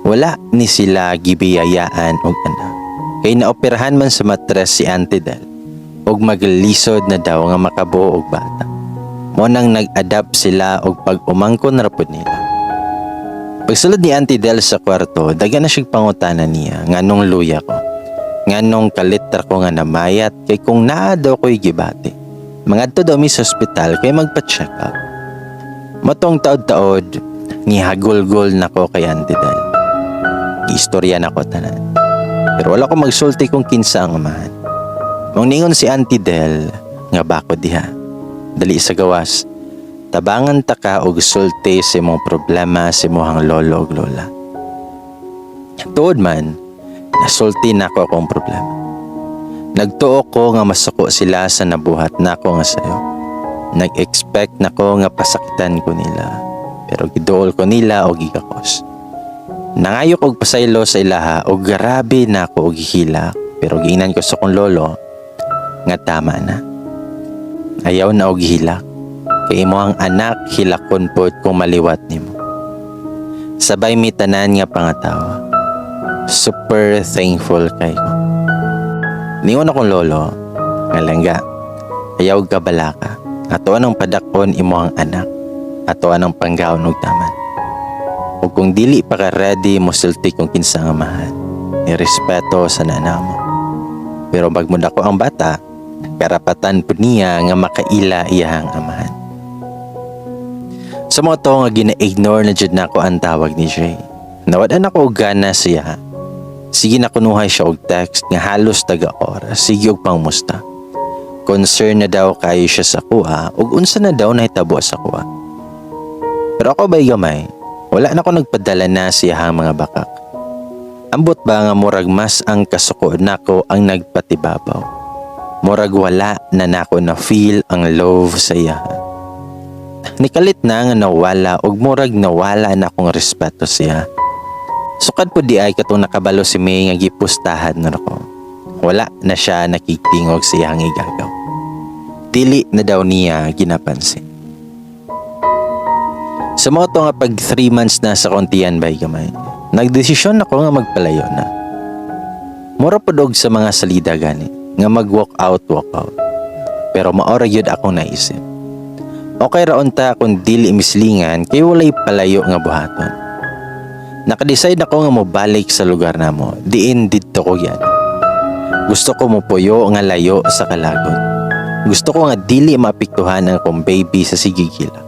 wala ni sila gibiyayaan og anak. Kay naoperahan man sa matres si Auntie Del og maglisod na daw nga makabuo og bata. Mo nang nag-adapt sila og pag-umangkon ra pud nila. Pagsulod ni Auntie Del sa kwarto, daga na siyang pangutanan niya nganong luya ko. Nganong kalitra ko nga namayat kay kung naa daw ko'y gibati. Mangadto daw mi sa ospital kay magpa-check up. Matong taod-taod, ngihagulgol na ko kay Auntie Del. Istorya na ko tanan. Pero wala ko magsulti kung kinsa ang amahan. Mong ningon si Auntie Del nga bako diha. Dali sa gawas, tabangan ta ka og sulti sa imong problema sa imong lolo ug lola. Tuod man, nasulti na ko akong problema. Nagtuo ko nga masuko sila sa nabuhat nako nga sayo. Nag-expect na ko nga pasakitan ko nila. Pero giduol ko nila o gigakos. Nangayok og pasaylo sa ilaha o grabe na ako og gihila. Pero giinan ko sa kong lolo nga tama na. Ayaw na og gihilak. Kay imo ang anak hilakon pod kung maliwat nimo. Sabay mi tanan nga pangatawa. Super thankful kay ko. Niyon akong lolo nga langga. Ayaw ka balaka. Ato anong padakon imo ang anak. Ato anong panggaon og taman. Ug kung dili pa ka ready mo sulti kung kinsa nga mahal. Irespeto sa nana mo. Pero bagmud ako ang bata, karapatan pud niya nga makaila iyang amahan. Sa mga to nga gina-ignore na jud nako ang tawag ni Jay. Nawadan ako og gana siya. Sige na kunuhay siya og text nga halos taga oras. Sige og pangmusta. Concern na daw kayo siya sa kuha ug unsa na daw nahitabo sa kuha. Pero ako ba'y gamay, wala na ko nagpadala na siya mga bakak. Ambot ba nga murag mas ang kasuko nako ang nagpatibabaw. Murag wala na nako na feel ang love sa iya. Nikalit na nga nawala ug murag nawala na akong respeto siya. Sukad po di ay katong nakabalo si May nga gipustahan na ako. Wala na siya nakitingog siyang igagaw. Dili na daw niya ginapansin. Sa mga to nga pag 3 months na sa kontiyan bay gamay, nagdesisyon ako nga magpalayo na. Mura podog sa mga salida gani, nga mag-walk out. Pero maora yun akong naisip. Okay raon ta kung dili mislingan kay walay palayo nga buhaton. Nakadecide ako nga mobalik sa lugar namo, diin didto ko yan. Gusto ko mo puyo nga layo sa kalagot. Gusto ko nga dili maapektuhan ang akong baby sa sigigila.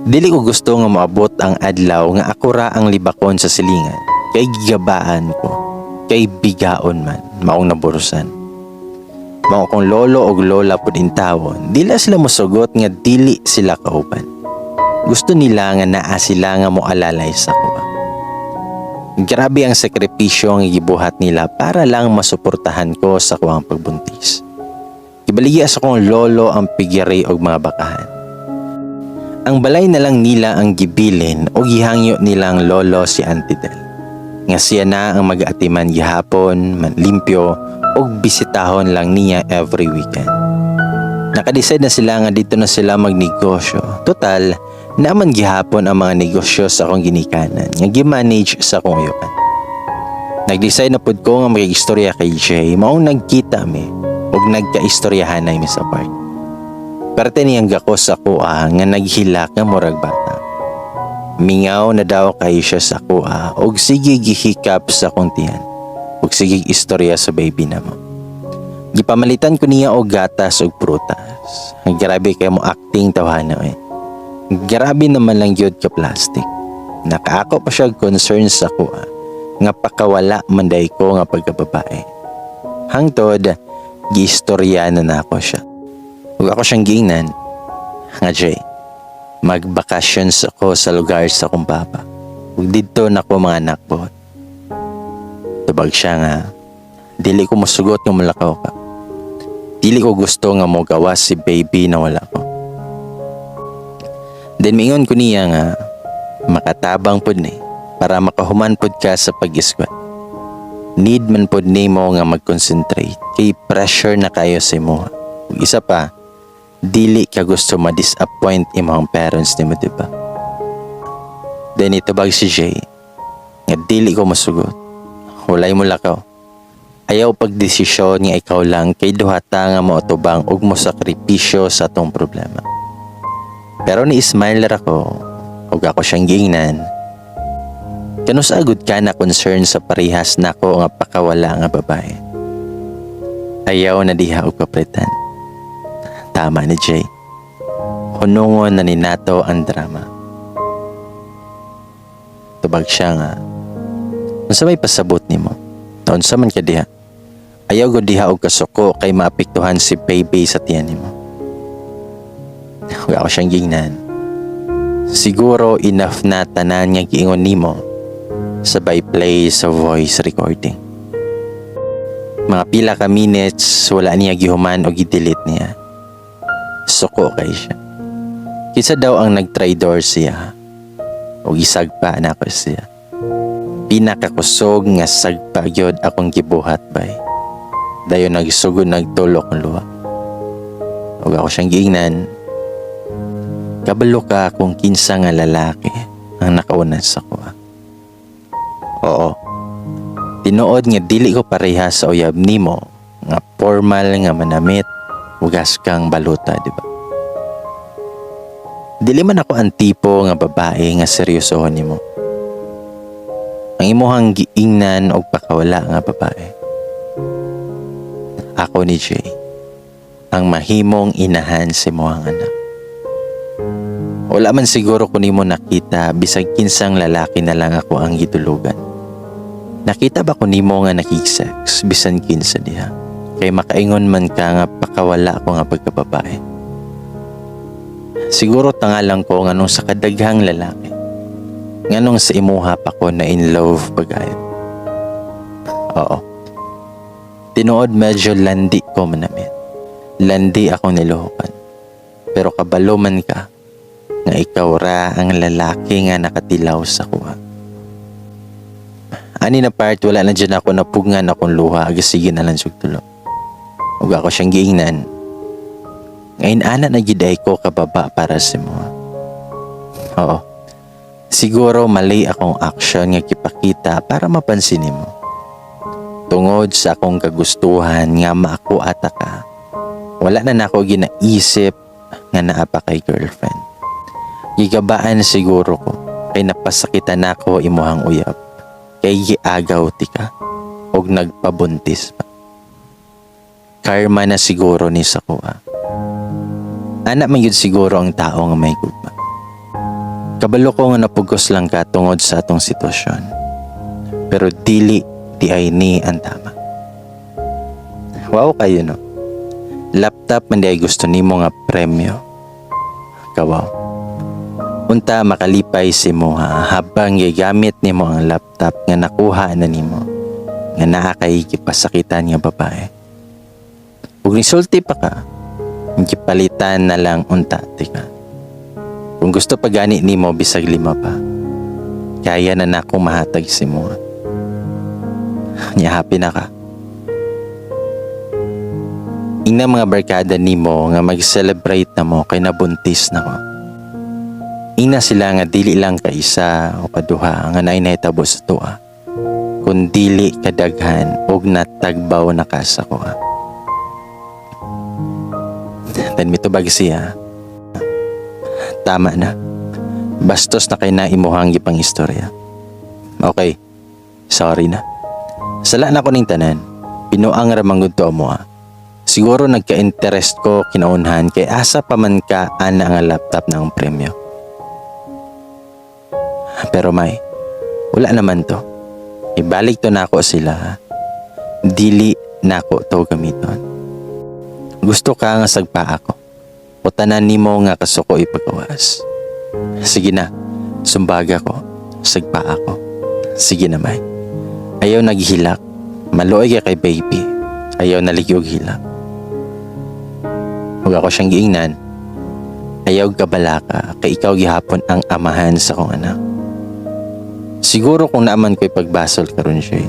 Dili ko gusto nga maabot ang adlaw nga ako ra ang libakon sa silingan. Kay gigabaan ko, kay bigaon man, maong naburusan. Mao kong lolo og lola pud intawon, dili sila mosugot nga dili sila kauban. Gusto nila nga naa sila nga moalalay sa kuha. Grabe ang sakripisyo nga gibuhat nila para lang masuportahan ko sa kuwang pagbuntis. Ibaligya sa kong lolo ang pigyari og mga bakahan. Ang balay na lang nila ang gibilin o gihangyo nilang lolo si Auntie Del. Nga siya na ang mag-atiman gihapon, manlimpyo o bisitahon lang niya every weekend. Nakadecide na sila nga dito na sila magnegosyo. Total, naman gihapon ang mga negosyo sa akong ginikanan nga gimanage sa akong yukan. Nag-decide na pud ko nga mag-istorya kay Jay maong nagkita mi ug nagkaistoryahan na mi sa park. Parte niyang gako sa kuha nga naghilak nga murag bata. Mingaw na daw kayo siya sa kuha ug sige gihikap sa kuntihan ug sige istorya sa baby na mo. Gipamalitan ko niya og gatas ug prutas. Grabe kay mo acting tawhana eh. Grabe naman lang yun ka plastic. Nakaako pa siya concern sa kuha nga pakawala manday ko nga pagkababae. Hangtod, giistorya na ako siya. Ug ako siyang giingnan, nga Jay, magbakasyon ako sa lugar sa akong papa. Ug dito na ko mga anak po. Tubag siya nga, dili ko masugot nga mulakaw ka. Dili ko gusto nga mo gawas si baby na wala ko. Then mingon ko niya nga, makatabang pod ni, para makahuman pod ka sa pag-iskwat. Need man pod ni mo nga mag-concentrate, kay pressure na kayo sa imo. Ug isa pa, dili ka gusto ma-disappoint imong parents nimo, diba? Then itubag si Jay nga dili ko masugot. Walay mo lakaw. Ayaw pagdesisyon nga ikaw lang kay duha ta nga moatubang ug mo sakripisyo sa atong problema. Pero ni smile ra ko ug ako siyang giingnan. Kanusagod ka na concern sa parehas nako nga pakawala nga babae. Ayaw na diha og kapritan. Tama ni Jay. Hunungon na ninato ang drama. Tubag siya nga, unsa may pasabot nimo? Unsa man ka diha? Ayaw gud diha og kasuko kay maapektuhan si baby sa tiyan nimo. Ako siyang gingnan. Siguro enough na tanan nga giingon nimo sabay play sa voice recording. Mga pila ka minutes wala niya gihuman o gidelete niya. Suko kay siya. Kisa daw ang nag-traitor siya o gisagpa na ko siya. Pinakakusog nga sagpa gyud akong gibuhat bay. Dayon nagsugod nagtulok ng luha. Ug ako siyang giingnan. Kabalo ka kung kinsa nga lalaki ang nakaunan sa kuha. Oo. Tinuod nga dili ko pareha sa uyab nimo nga formal nga manamit ugas kang baluta, di ba? Dili man ako ang tipo nga babae nga seryosohon nimo. Ang imuhang giingnan og pakawala nga babae. Ako ni Jay, ang mahimong inahan si moang anak. Wala man siguro ko nimo nakita bisag kinsang lalaki na lang ako ang gitulugan. Nakita ba ko nimo nga nakig-sex bisan kinsa diha? Kay makaingon man ka nga pakawala ko nga pagkababae. Siguro tanga lang ko nganong sa kadaghang lalaki. Nganong sa imuha pa ko na in love pagayo. Oo. Tinuod medyo landi ko manamit. Landi akong niluhukan. Pero kabalo man ka nga ikaw ra ang lalaki nga nakatilaw sa kuha. Ani na part wala na dyan ako napugngan akong luha agas sige na lang sugtulo. Ug ako siyang giingnan. Ngayon ana na giday ko kababa para sa mo. Oo. Siguro mali akong action nga kipakita para mapansin mo. Tungod sa akong kagustuhan nga maakuata ka. Wala na nako ginaisip nga naa pa kay girlfriend. Gigabaan siguro ko kay napasakitan nako imuhang uyab. Kay giagaw ti ka og nagpabuntis pa. Karma na siguro ni sa kuha. Anak man yun siguro ang tao nga may gugma. Kabalo ko nga napugos lang ka tungod sa atong sitwasyon. Pero dili di ay ni ang tama. Wow kayo no. Laptop man di ay gusto nimo nga premyo. Kawaw. Unta makalipay si mo habang gigamit nimo ang laptop nga nakuha na nimo. Nga naa kay gipasakitan nga babae. Ug nisulti pa ka. Gipalitan na lang unta tika. Kung gusto pa gani nimo bisag 5 pa. Kaya na nako mahatag si mo. Nya happy na ka. Ina mga barkada nimo nga mag-celebrate na mo kay nabuntis na ko. Ina sila nga dili lang ka isa o kaduha nga nainahitabo sa tuwa. Kung dili kadaghan og natagbaw na ka sa kuha. Dan mitubag siya. Tama na. Bastos na kay na imuhang gipang istorya. Okay. Sorry na. Sala na ko ning tanan. Pinuang ra manggod to mo ha. Siguro nagka-interest ko kinaunhan kay asa pa man ka ana nga laptop na ang premyo. Pero may, wala naman to. Ibalik to na ako sila ha. Dili na ako to gamiton. Gusto ka nga sagpa ako. O tanan nimo nga kasuko ipagawas. Sige na, sumbaga ko. Sagpa ako. Sige na may. Ayaw naghilak. Maluoy ka kay baby. Ayaw naligyog hilak. Huwag ako siyang giingnan. Ayaw kabala ka kay ikaw gihapon ang amahan sa kong anak. Siguro kung naaman ko'y pagbasol karon siya.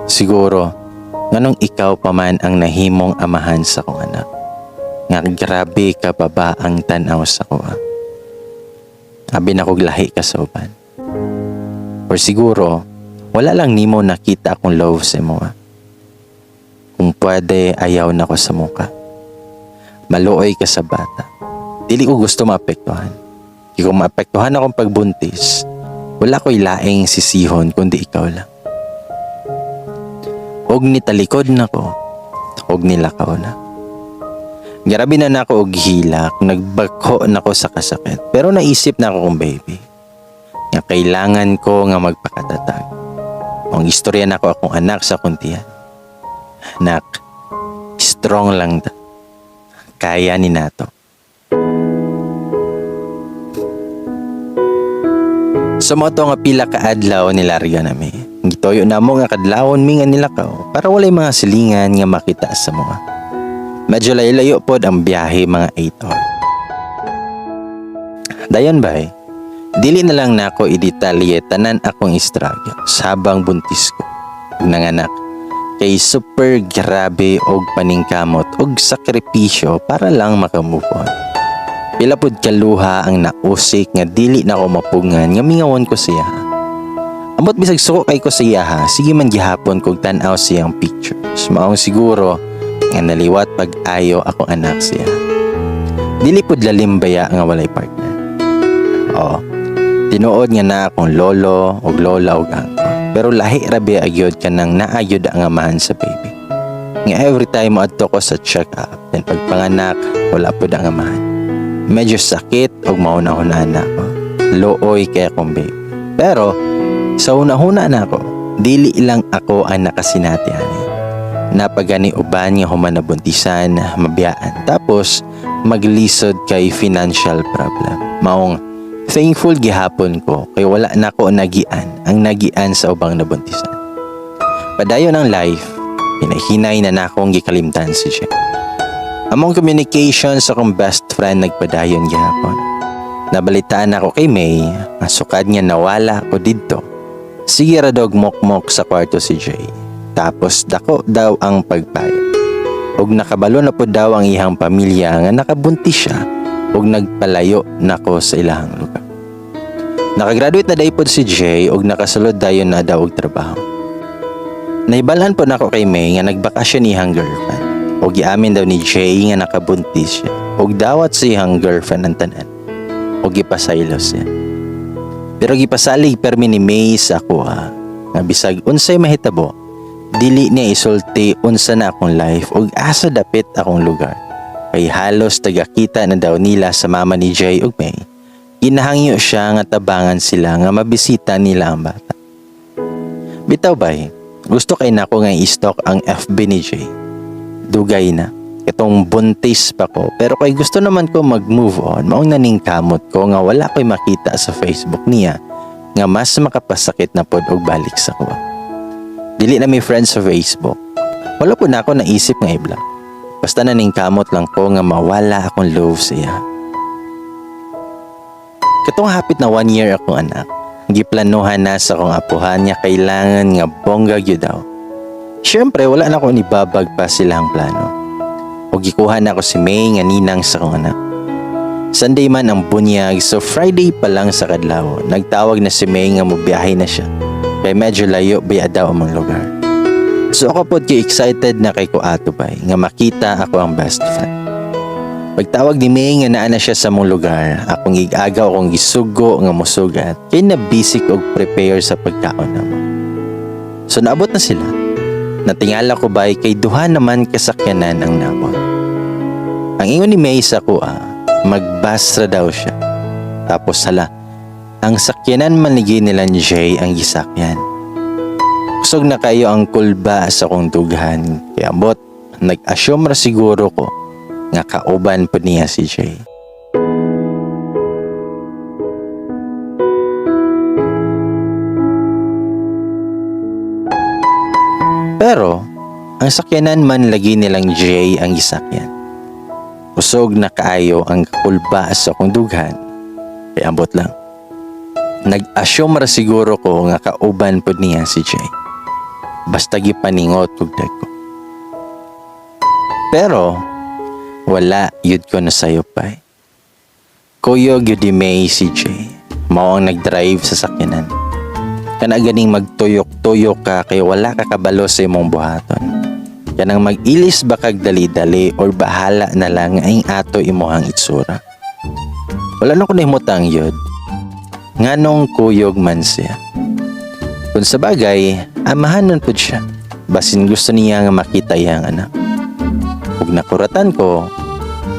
Siguro, nganong ikaw pa man ang nahimong amahan sa kong anak. nga grabe ka baba ang tanaw sa ko. Abi na kog lahi ka sa uban. Or siguro, wala lang nimo nakita akong love sa mo. Kung pwede, ayaw na ko sa muka. Maluoy ka sa bata. Dili ko gusto maapektuhan. Kung maapektuhan akong pagbuntis, wala ko'y laing sisihon kundi ikaw lang. Og nitalikod na ko, og nilakaw na. Grabe na nako og hilak, nagbako na ko sa kasakit. Pero naisip na ako kung baby, nga kailangan ko nga magpakatatag. Ang istorya na ko akong anak sa kuntihan. Anak, strong lang ta. Kaya ni nato. So mo to nga pila ka adlaw nilarga nami. Gitoyo na mo nga kadlawon mi nga nilakaw para walay mga silingan nga makita sa mga. Medyo layo-layo pod ang biyahe mga 8 hours. Dayon bay, dili na lang nako idetalye tanan akong struggle habang buntis ko. Ug nanganak kay super grabe og paningkamot og sakripisyo para lang makamove on. Pila pod kaluha ang nausik nga dili na ko mapungan nga mingawon ko siya. Amot bisag suko kay ko siya ha, sige man gihapon kog tan-aw siyang pictures. Maong siguro nga naliwat pag-ayo akong anak siya. Dili pod lalimbaya nga walay partner. Oo, tinuod nga na akong lolo og lola og angko. Pero lahi rabi agyod ka nang naayod ang amahan sa baby. Nga every time mo adto ko sa check-up, then pagpanganak, wala pod ang amahan. Medyo sakit og mauna-una na ako. Looy kaya akong baby. Pero sa una-una na ako, dili lang ako ang nakasinatihan. Napagani uban nga human nabuntisan, mabiyaan. Tapos maglisod kay financial problem. Maong thankful gihapon ko kay wala na ko nagian ang nagian sa ubang nabuntisan. Padayon ang life, pinahinay na akong gikalimtan si Jay. Among communication sa akong best friend nagpadayon gihapon. Nabalitaan ako kay May, masukad niya nawala ko didto. Sige ra dog mokmok sa kwarto si Jay. Tapos dako daw ang pagpayag. Og nakabalo na po daw ang iyang pamilya nga nakabuntis siya og nagpalayo nako sa ilahang lugar. Nakagraduate na daw po si Jay og nakasulod dayon na daw og trabaho. Naibalan po nako kay May nga nagbakasyon iyang girlfriend. Og giamin daw ni Jay nga nakabuntis siya. Og dawat sa iyang girlfriend ang tanan. Og gipasaylo siya. Pero gipasalig permi ni May sa ako nga bisag unsay mahitabo, dili niya isulti unsa na akong life og asa dapit akong lugar. Kay halos tagakita na daw nila sa mama ni Jay ug May. Ginahangyo siya nga tabangan sila nga mabisita nila ang bata. Bitaw bay, gusto kay nako nga i-stalk ang FB ni Jay. Dugay na, itong buntis pa ko, pero kay gusto naman ko mag-move on, maong naningkamot ko nga wala ko'y makita sa Facebook niya nga mas makapasakit na pod og balik sa ko. Dili na may friends sa Facebook. Wala po na ako naisip nga i-block. Basta naningkamot lang ko nga mawala akong love siya. Katong hapit na 1 year akong anak, giplanuhan na sa akong apuhan niya kailangan nga bongga gyud daw. Siyempre wala na akong ibabag pa silang plano. O gikuha na ako si May nga ninang sa akong anak. Sunday man ang bunyag, so Friday pa lang sa kadlaw, nagtawag na si May nga mobiyahe na siya. Kaya medyo layo biya daw among lugar. So ako pod kay excited na kay ko ato bay nga makita ako ang best friend. Pagtawag ni May nga naa na siya sa mong lugar, akong igagaw akong gisugo nga musugat kay na busy og prepare sa pagkaon namo. So naabot na sila. Natingala ko bay kay duha naman kasakyanan ang nabot. Ang ingon ni May sa kuha, magbas ra daw siya. Tapos hala, ang sakyanan manligi nila ni Jay ang gisakyan. Kusog na kayo ang kulba sa kong dughan. Kaya ambot, nag-assume ra siguro ko nga kauban po niya si Jay. Pero, ang sakyanan man lagi nilang Jay ang gisakyan. Kusog na kaayo ang kulba sa kong dughan. Kaya ambot lang. Nag-assume ra siguro ko nga kauban po niya si Jay. Basta gipaningot kog dagko. Pero, wala yun ko na sayo pa. Kuyog yun di may si Jay. Mao ang nag-drive sa sakyanan. Kana ganing magtuyok-tuyok ka kay wala ka kabalo sa imong buhaton. Kanang mag-ilis ba kag dali-dali or bahala na lang aing ato imuhang itsura. Wala na ko nahimutang yun. Nganong kuyog man siya. Kung sa bagay, amahanon po siya. Basin gusto niya nga makita iyang anak. Ug nakuratan ko,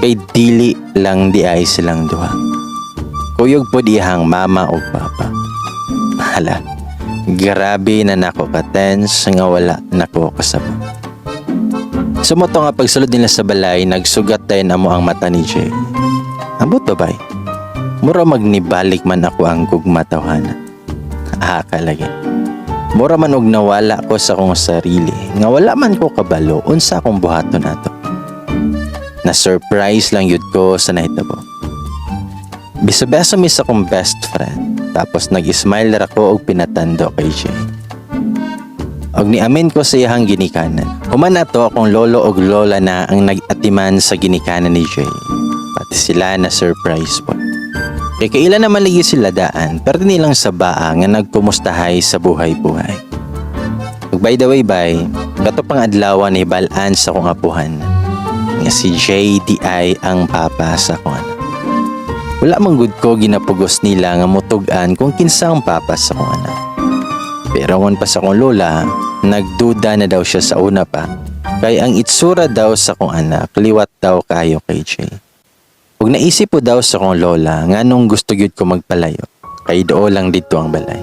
kay dili lang di ay silang duha. Kuyog po dihang mama o papa. Hala, grabe na nako ka-tense nga wala nako kasabot. Sumoto nga pagsulod nila sa balay, nagsugat tayo na mo ang mata ni Jay. Ambot ba bay? Mura magnibalik man ako ang gugmatawhana. Kalagi. Mura man og nawala ko sa akong sarili, nga wala man ko kabalo unsa akong buhaton ato. Na-surprise lang yun ko sa nahitabo. Bisa-beso mi sa akong best friend, tapos nag-smile ra ko og pinatando kay Jay. Og niamin ko sa iyang ginikanan. Human ato akong lolo og lola na ang nag-atiman sa ginikanan ni Jay. Pati sila na surprise po. Kay kailan naman lagi sila daan, pero nilang sa baa nga nagkumustahay sa buhay-buhay. By the way, bay, gato pang adlaw ni balaan sa kong apuhan. Nga si JDI ang papa sa kong anak. Wala mang good ko ginapugos nila nga mutugan kung kinsa ang papa sa kong anak. Pero ngon pa sa kong lola, nagduda na daw siya sa una pa. Kay ang itsura daw sa kong anak, liwat daw kayo kay Jay. Ug naisip po daw sa kong lola nga nung gusto gyud ko magpalayo, kay doo lang dito ang balay.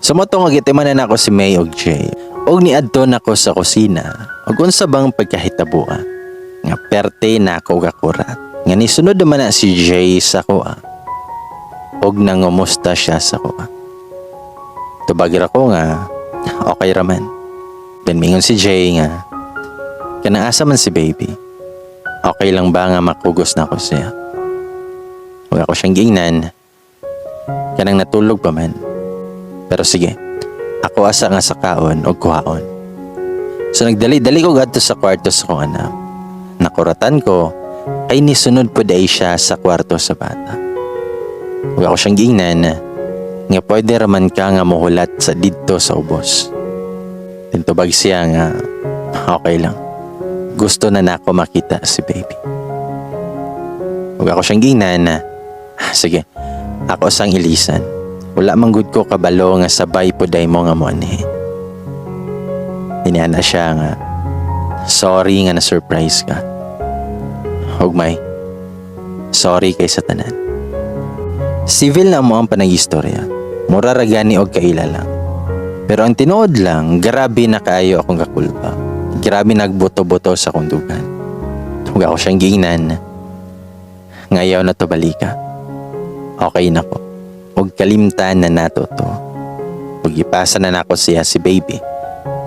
Sumoto nga gitimanan ako si May og Jay. Og niadto nako sa kusina, ug unsa bang pagkahitabo nga perte na ako gakurat. Nga nisunod naman na si Jay sa kuha. Og nangumusta siya sa kuha. Tubagir ako nga, okay raman. Then mingon si Jay nga, kanaasa man si baby. Okay lang ba nga makugos na ako siya? Huwag ako siyang giingnan. Kanang natulog pa man. Pero sige, ako asa nga sa kaon o kuhaon. So nagdali-dali ko gadto sa kwarto sa kong anak. Nakuratan ko, ay nisunod po dahi siya sa kwarto sa bata. Huwag ako siyang giingnan nga pwede raman ka nga muhulat sa dito sa ubos. Tintubag siya nga, okay lang. Gusto na nako makita si baby. Huwag ako siyang giingnan. Sige, ako sang ilisan. Wala man gud ko kabalo nga sabay po day mo nga mo ani. Dinana siya nga, sorry nga na-surprise ka. Hugmay, sorry kay sa tanan. Civil na mo ang panag-istorya. Mura ra gani og kaila lang. Pero ang tinuod lang, grabe na kaayo akong kakulpa. Grabe nagbuto-buto sa kundugan. Huwag ako siyang giingnan. Ngayaw na to balika. Okay na ko. Huwag kalimtan na nato to. Huwag ipasa na nako siya si baby.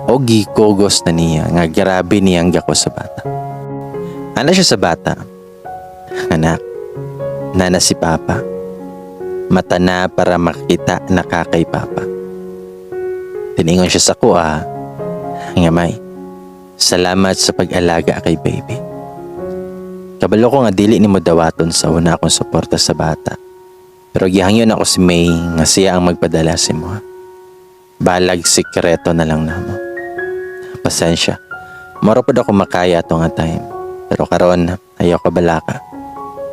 Huwag gikugos na niya nga grabe niyang gako sa bata. Ano siya sa bata? Anak, nana si papa. Mata na para makita na kakay papa. Tiningon siya sa kuha. Ngamay. Salamat sa pag-alaga kay baby. Kabalo ko nga dili ni mo dawaton sa una akong suporta sa bata. Pero gihangyon ako si May nga siya ang magpadala si mo. Balag sikreto na lang namo. Pasensya. Moro pod ako makaya ato nga time. Pero karon ayaw ka balaka.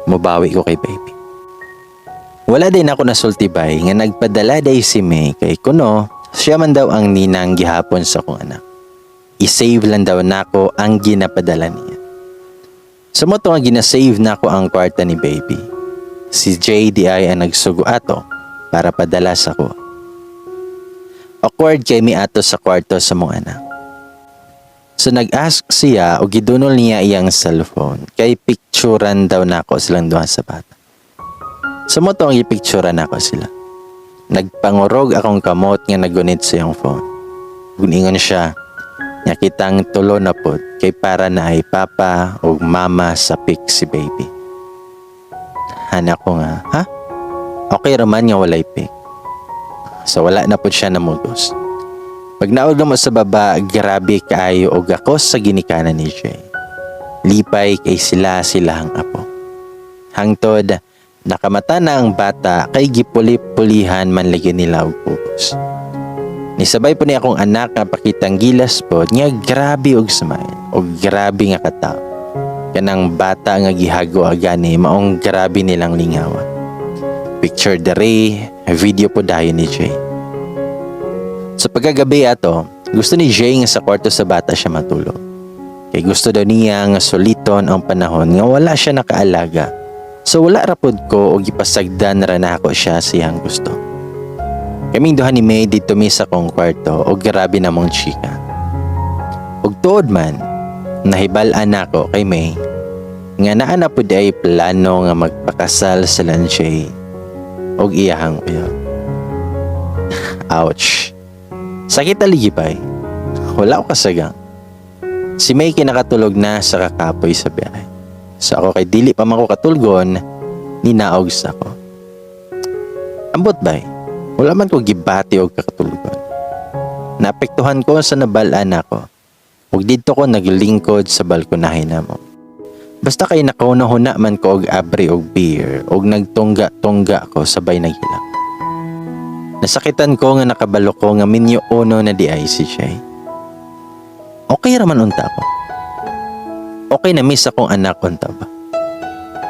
Mubawi ko kay baby. Wala din ako nasultibay nga nagpadala day si May kay kuno siya man daw ang ninang gihapon sa kong anak. I-save lang daw nako ang ginapadala niya. Sumoto nga ginasave nako ang kwarta ni baby. Si JDI ang nagsugo ato para padala sa ko. Awkward kay mi ato sa kwarto sa mong anak. So nag-ask siya o gidunol niya iyang cellphone kay picturean daw nako silang duha sa bata. Sumoto ang ipicturean nako sila. Nagpangurog akong kamot nga nagunit sa iyang phone. Guningon siya. Nakitang tulo na po kay para na ay papa o mama sa pic si baby. Anak ko nga, ha? Okay raman nga walay pic. So wala na po siya namugos. Pag naog mo sa baba, grabe kaayo og ako sa ginikanan ni Jay. Lipay kay silahang apo. Hangtod, nakamata na ang bata kay gipuli-pulihan man lagi nila og pugos. Nisabay po niya akong anak nga pakitang gilas po nga grabe og smile og grabe nga katao. Kanang bata nga gihago agani maong grabe nilang lingawan. Picture dere, video po dayon ni Jay. Sa pagkagabi ato, gusto ni Jay nga sa kwarto sa bata siya matulog. Kay gusto daw niya nga suliton ang panahon nga wala siya nakaalaga. So wala rapod ko og ipasagdan ra nako siya siyang gusto. Kaming duha ni May dito mi sa kong kwarto og grabe namong chika. Og tuod man, nahibal-an nako kay May nga naa na pud ay plano nga magpakasal sa Lanchay og iyahang uyab. Ouch. Sakit aligipay. Wala ko kasagang. Si May kinakatulog na sa kakapoy sa biyahe. So ako kay dili pa man ko katulgon, ninaog sa ako. Ambot bay, wala man ko gibati og kakatulgon. Naapektuhan ko sa nabalaan ako. Ug dito ko naglingkod sa balkonahe namo. Basta kay nakauna-huna man ko og abri og beer ug nagtungga-tungga ko sabay naghilang. Nasakitan ko nga nakabalo ko nga minyo uno na di ay si Jay. Okay raman unta ako. Okay na miss akong anak unta ba?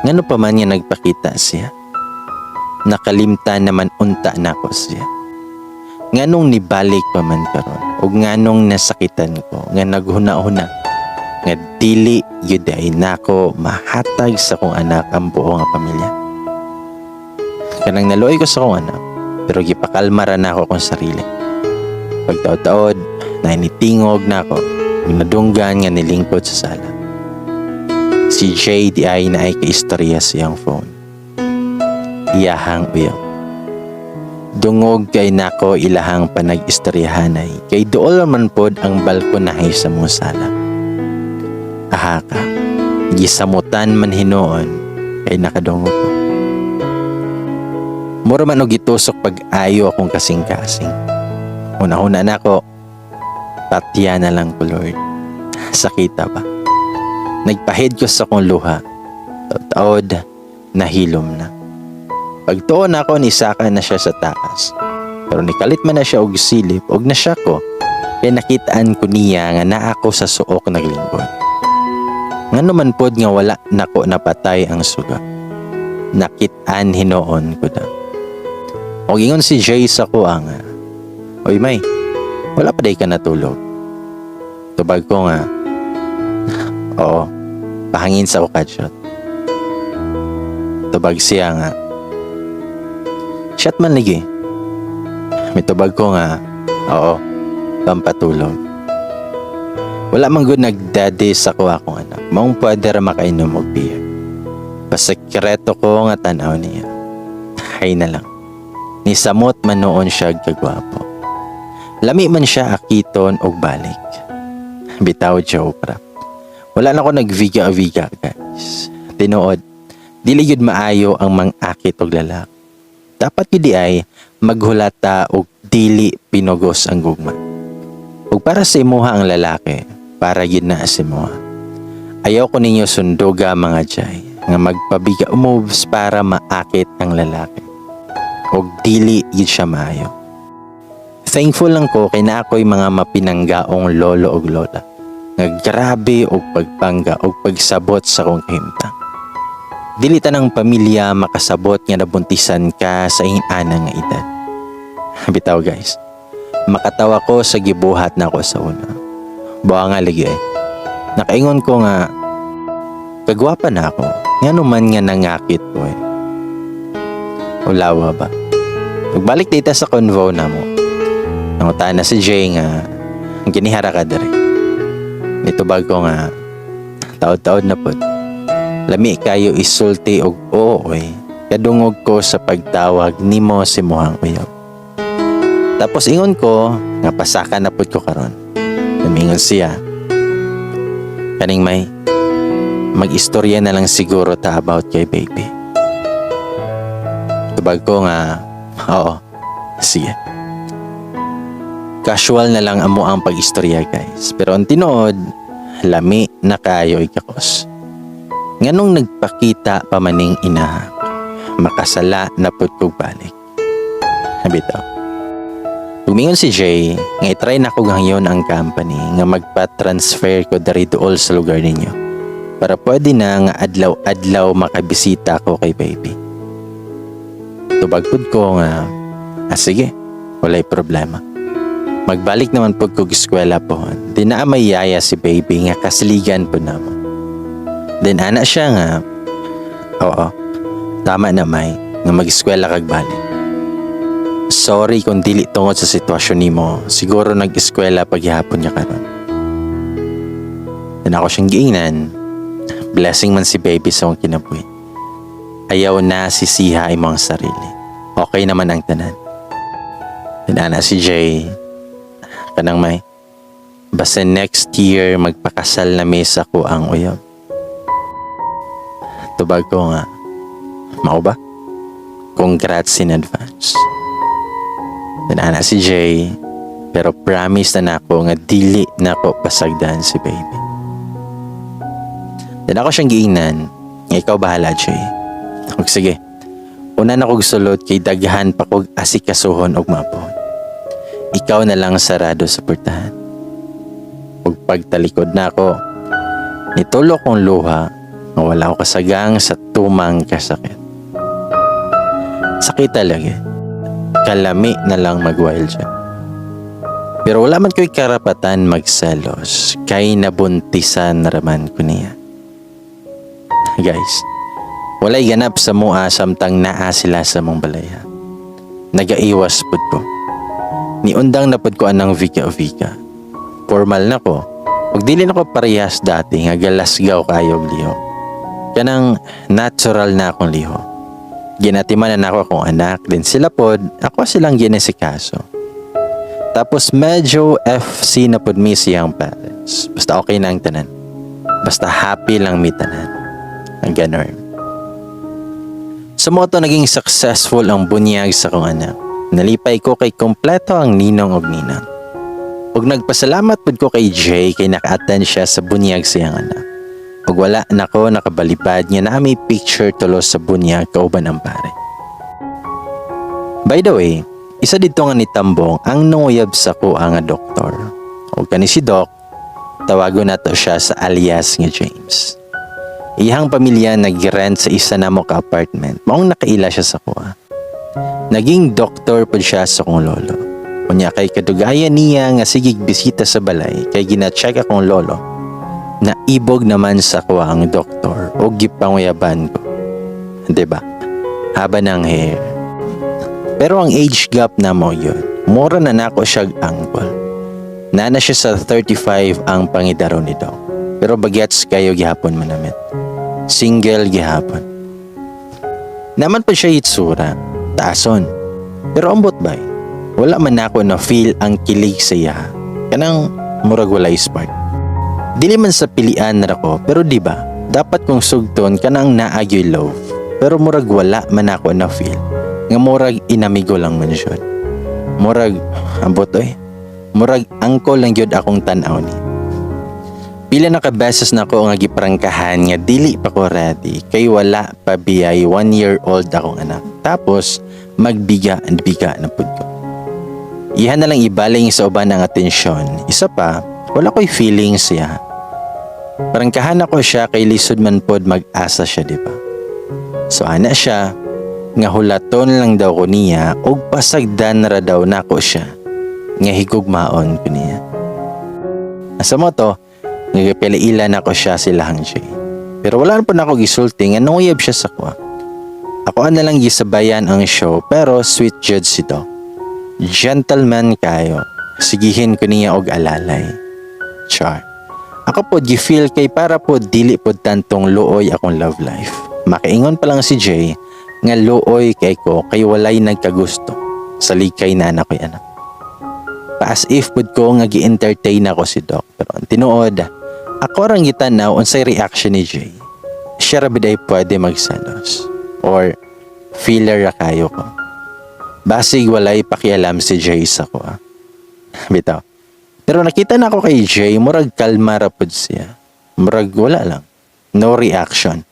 Ngano pa man niya nagpakita siya? Nakalimtan naman unta na ko siya. Nganong nibalik pa man karon ug nganong nasakitan ko nga naghuna-huna nga dili gyud ay nako mahatag sa kong anak ang buo nga pamilya. Kanang naluoy ko sa kong anak pero gipakalma ra nako akong sarili. Pagtaod-taod na initingog nako nadunggan nga nilingkod sa sala. Si Jay di ay na ay kaistorya sa iyang phone. Iyahang uyab. Dungog kay nako ilahang panag-istoryahanay kay dool man pod ang balkonahe sa mong sala. Ahaka, gisamutan man hinoon kay nakadungog ko. Mura man og gitusok pag-ayo akong kasing-kasing. Una-una nako, patya na lang ko Lord. Sakita ba? Nagpahid ko sa kong luha. Taod, nahilom na. Pagtuon ako, nisaka na siya sa taas. Pero nikalit man na siya og silip, og nasya ko. Kaya nakitaan ko niya nga naa ako sa suok naglingkod. Ngano man pod nga wala nako napatay ang suga. Nakitaan hinoon ko na. Og ingon si Jay sa kuang, Oy May, wala pa day ka natulog. Tubag ko nga, oo, pahangin sa ukadyot. Tubag siya nga, shot man lagi. May tubag ko nga, oo, pampatulog. Wala man good nagdadi sa kuha kong anak. Maong pwede ra makainom og beer. Pasekreto ko nga tanaw niya. Hay na lang. Nisamot man noon siya kagwapo. Lami man siya akiton og balik. Bitaw joke ra. Wala na ko nagviga-viga guys. Tinuod, dili yun maayo ang mang-akit og lalaki. Dapat yun di ay maghulata og dili pinugos ang gugma. Ug para sa imuha ang lalaki, para yun na sa imuha. Ayaw ko ninyo sunduga mga Jay nga magpabiga moves para maakit ang lalaki. Og dili yun siya maayo. Thankful lang ko kay na ako'y mga mapinanggaong lolo og lola. Nga grabe og pagpangga og pagsabot sa kong kahimtang. Dili tanang pamilya makasabot nga nabuntisan ka sa inana nga edad. Bitaw guys, makatawa ko sa gibuhat na ako sa una. Buha nga lagi eh. Nakaingon ko nga, kagwapa na ako. Nga naman nga nangakit ko eh. Ulawa ba? Pagbalik dito sa convo na mo. Nangutaan na si Jay nga, ginihara ka dere. Nitubag ko nga, taod-taod na po. Lami kayo isulti og ooy. Kadungog ko sa pagtawag nimo si Muhang Uyab. Tapos ingon ko, nga pasaka na po ko karon. Namingon siya. Kaning May, mag-istorya na lang siguro ta about kay baby. Tubag ko nga, oo, sige. Casual na lang amo ang pag-istorya guys. Pero ang tinuod, lami na kaayo ikakos. Nganong nagpakita pamaning ina, makasala na pud kog balik. Bitaw. Tumingon si Jay, nga itry na ko ngayon ang company nga magpa-transfer ko dari dool sa lugar ninyo para pwede na nga adlaw-adlaw makabisita ko kay baby. Tubagpod ko nga, sige, walay problema. Magbalik naman po kog eskwela po. Di na may yaya si baby nga kasiligan po namo. Then ana siya nga, oo, tama na may, nga mag-eskwela kag balik. Sorry kung dili tungod sa sitwasyon nimo. Siguro nag-eskwela paghihapon niya karon. Then ako siyang giingnan. Blessing man si baby sa akong kinabuhi. Ayaw na sisiha imong sarili. Okay naman ang tanan. Then ana si Jay. Kanang may. Basta next year magpakasal na mesa ko ang uyab. Tubag ko nga. Mao ba? Congrats in advance. Ana si Jay, pero promise na nako nga dili nako pasagdan si baby. Then ako siyang giingnan, nga ikaw bahala Jay. Og sige, una na kog sulod kay daghan pa kog asikasuhon og mapon. Ikaw na lang sarado sa portahan. Og pagtalikod na ako, nitulo kong luha nga wala ko kasagang sa tumang kasakit. Sakit talaga. Kalami na lang mag-wild siya. Pero wala man ko'y karapatan magselos kay nabuntisan na raman ko niya. Guys, walay ganap sa mua samtang naa sila sa mong balaya. Nagaiwas pud ko. Niundang na pud ko anang vika-vika. Formal na ko. Ug dili na ko parehas dati nga galasgaw kayog liho. Kanang natural na akong liho. Ginatimanan ako akong anak, din sila pod, ako silang ginesikaso. Tapos medyo FC na pod mi siyang parents. Basta okay na ang tanan. Basta happy lang mi tanan. Ang ganon. Sa moto naging successful ang bunyag sa kong anak. Nalipay ko kay kompleto ang ninong og ninang. Ug nagpasalamat pod ko kay Jay kay naka-attend siya sa bunyag siyang anak. Ug wala nako nakabalipad nga na may picture tulos sa bunyag kauban ang pare. By the way, isa dito nga ni Tambong ang nunguyab sa ko nga doktor. Ug kani si Doc, tawagon nato siya sa alias nga James. Iyang pamilya nag-rent sa isa namo ka apartment. Maong nakaila siya sa kuha. Naging doktor pod siya sa kong lolo. Kunya kay kadugayan niya nga sigig bisita sa balay kay gina-check akong lolo. Naibog naman sa ko ang doktor o gipanguyaban ko. Diba? Haba ng hair. Pero ang age gap na mo yun. Mura na nako siya uncle. Nana siya sa 35 ang pangidaro ni Doc. Pero bagets kayo gihapon man namin. Single gihapon. Naman pa siya itsura. Taason. Pero ambot bay. Wala man nako na feel ang kilig sa iya. Kanang murag walay spark. Dili man sa pilian na ako, pero di ba dapat kong sugton kanang naagyoy love. Pero murag wala man ako na feel. Nga murag inamigo lang man siya. Murag, ambot murag angko lang yun akong tanaw ni. Pila na kabeses na ako nga giprangkahan nga dili pa ko ready. Kay wala pa biyay 1-year-old akong anak. Tapos, magbiga na pud ko. Iha na lang ibaling sa uban ang atensyon. Isa pa, wala ko'y feelings siya. Prangkahan ako siya kay lisod man pod mag-asa siya, di ba? So ana siya, nga hulaton lang daw ko niya, og pasagdan ra daw nako siya, nga higugmaon ko niya. Asa mo to, nagapilailan ako siya silahang Jay. Pero wala na po na ako gisulti nga nunguyab siya sa kwa. Ako na lang gisabayan ang show, pero sweet judge ito. Gentleman kayo, sigihin ko niya og alalay. Char. Ako po gi-feel kay para po dili po tantong luoy akong love life. Makaingon pa lang si Jay nga luoy kay ko kay walay nagkagusto sa ligkay na anak ko'y anak. Pa as if pud ko nga gi-entertain ako si Doc. Pero ang tinuod, ako rang gitanaw unsay reaction ni Jay. Siya ra biday pwede magsalos or feeler ra kayo ko. Basig walay pakialam si Jay sa ko. Bitaw. Pero nakita na ako kay Jay, murag kalma ra pud siya. Murag wala lang. No reaction.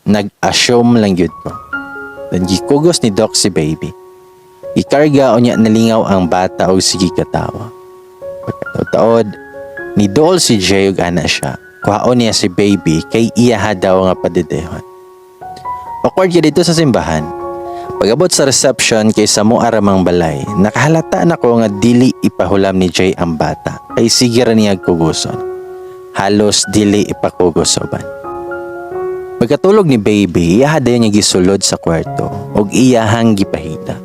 Nag-assume lang yun ko. Then gikugos ni Doc si baby. Ikarga o niya nalingaw ang bata o sige katawa. Pagkataod, ni Dool si Jay ug ana siya. Kuhaon niya si baby kay iyaha daw nga padidehon. Awkward ka dito sa simbahan. Pag-abot sa reception kay sa aramang balay, nakahalata na ko nga dili ipahulam ni Jay ang bata kay sige ra niya kuguson. Halos dili ipakugusoban. Pagkatulog ni baby, iyaha daw niya gisulod sa kwarto ug iyahang gipahita.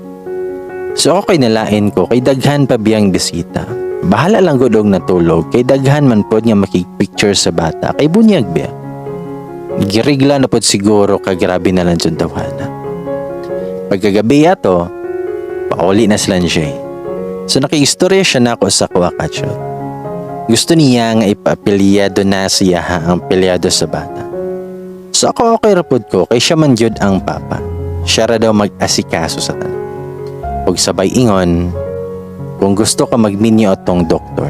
So ako kay nalain ko kay daghan pa biyang bisita. Bahala lang gud og natulog kay daghan man pod nga makipicture sa bata kay bunyag biya. Girigla na pod siguro kay grabe na lang jud tawhana. Pagkagabi ato, pauli na sila ni Jay. So nakiistorya siya na ako sa kuwakachot. Gusto niya nga ipaapelyado na siya ang pelyado sa bata. So ako okay rapod ko kay siya man gyud ang papa. Siya ra daw mag-asikaso sa tanan. Ug sabay ingon, kung gusto ka magminyo atong doktor,